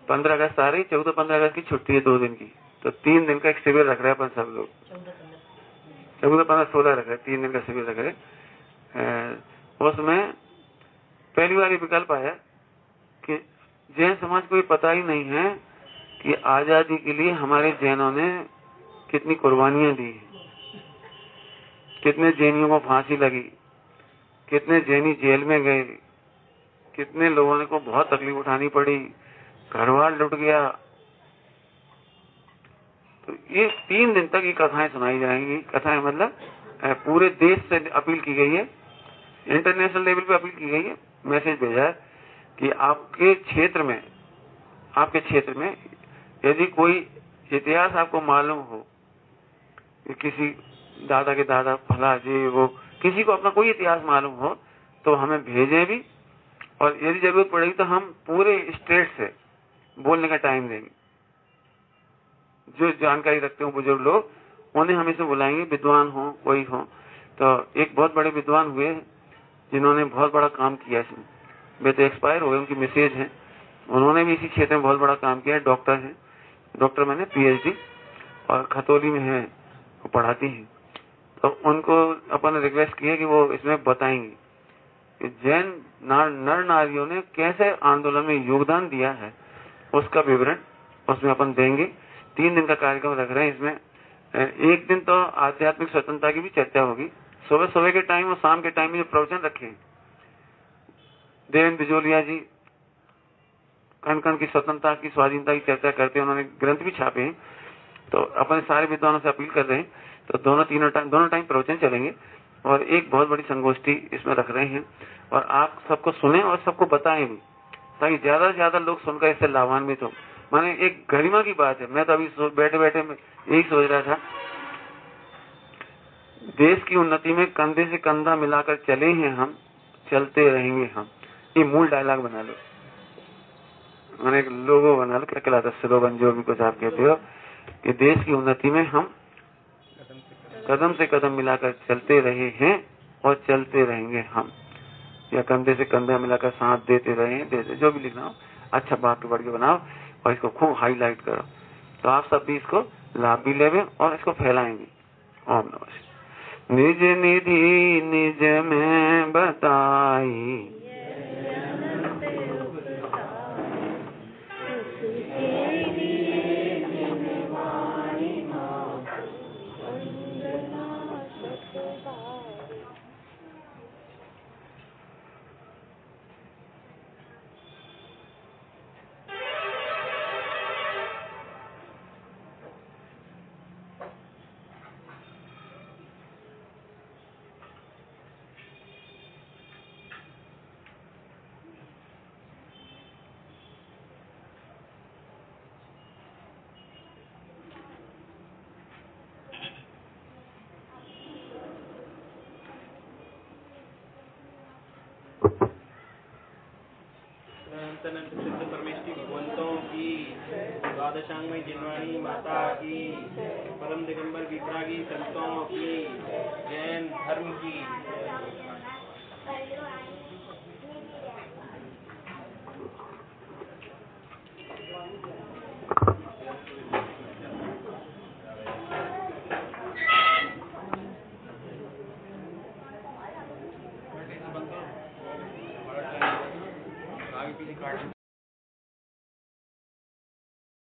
15 अगस्त आ रही, 14-15 अगस्त की छुट्टी है 2 दिन की, तो 3 दिन का एक शिविर रख रहे हैं अपन सब लोग। 14-15-16 रख रहे, 3 दिन का शिविर रख रहे। उसमें पहली बार विकल्प आया कि जैन समाज को ये पता ही नहीं है कि आजादी के लिए हमारे जैनों ने कितनी कुर्बानियां दी। कितने जैनियों को फांसी लगी, कितने जैनी जेल में गए, कितने लोगों को बहुत तकलीफ उठानी पड़ी, घरवाल लुट गया। तो ये 3 दिन तक ये कथाएं सुनाई जाएंगी। कथाएं मतलब पूरे देश से अपील की गई है, इंटरनेशनल लेवल पे अपील की गई है, मैसेज भेजा है कि आपके क्षेत्र में यदि कोई इतिहास आपको मालूम हो कि किसी दादा के दादा फला जी वो किसी को अपना कोई इतिहास मालूम हो तो हमें भेजें भी, और यदि जरूरत पड़ेगी तो हम पूरे स्टेट से बोलने का टाइम देंगे। जो जानकारी रखते हो बुजुर्ग लोग उन्हें हम इसे बुलाएंगे, विद्वान हो कोई हो। तो एक बहुत बड़े विद्वान हुए जिन्होंने बहुत बड़ा काम किया इसमें, वे तो एक्सपायर हो गए, उनकी मिसेज है, उन्होंने भी इसी क्षेत्र में बहुत बड़ा काम किया है। डॉक्टर है, डॉक्टर मैंने PhD, और खतौली में है, वो पढ़ाती है। तो उनको अपन ने रिक्वेस्ट की है कि वो इसमें बताएंगे कि जैन नर नारियों ने कैसे आंदोलन में योगदान दिया है, उसका विवरण उसमें अपन देंगे। 3 दिन का कार्यक्रम रख रहे हैं। इसमें एक दिन तो आध्यात्मिक स्वतंत्रता की भी चर्चा होगी, सुबह के टाइम और शाम के टाइम में जो प्रवचन रखे हैं। देवेंद्र बिजोलिया जी कण कण की स्वतंत्रता की स्वाधीनता की चर्चा करते हैं, उन्होंने ग्रंथ भी छापे हैं। तो अपने सारे विद्वानों से अपील कर रहे हैं, तो दोनों टाइम प्रवचन चलेंगे और एक बहुत बड़ी संगोष्ठी इसमें रख रहे हैं। और आप सबको सुने और सबको बताएं भी, ताकि ज्यादा से ज्यादा लोग सुनकर इससे लाभान्वित हो। माने एक गरिमा की बात है। मैं तो अभी बैठे बैठे यही सोच रहा था, देश की उन्नति में कंधे से कंधा मिलाकर चले हैं हम, चलते रहेंगे हम। ये मूल डायलॉग बना लो, मैंने एक लोगो बना लो, क्या कहलाता है, स्लोगन जो भी कुछ आप कहते हो, कि देश की उन्नति में हम कदम से कदम मिलाकर चलते रहे हैं और चलते रहेंगे हम, या कंधे से कंधा मिलाकर साथ देते रहे, जो भी लिखना हो अच्छा वाक्य बढ़ के बनाओ और इसको खूब हाईलाइट करो। तो आप सब भी इसको लाभ भी लेंगे और इसको फैलाएंगे। ओम नमः शिवाय। निज निधि निज में बताई, अनंत सिद्ध परमेश्वरी भगवंतों की, द्वादशांगमयी जिनवाणी माता की, परम दिगंबर विपरागी संतों की, जैन धर्म की।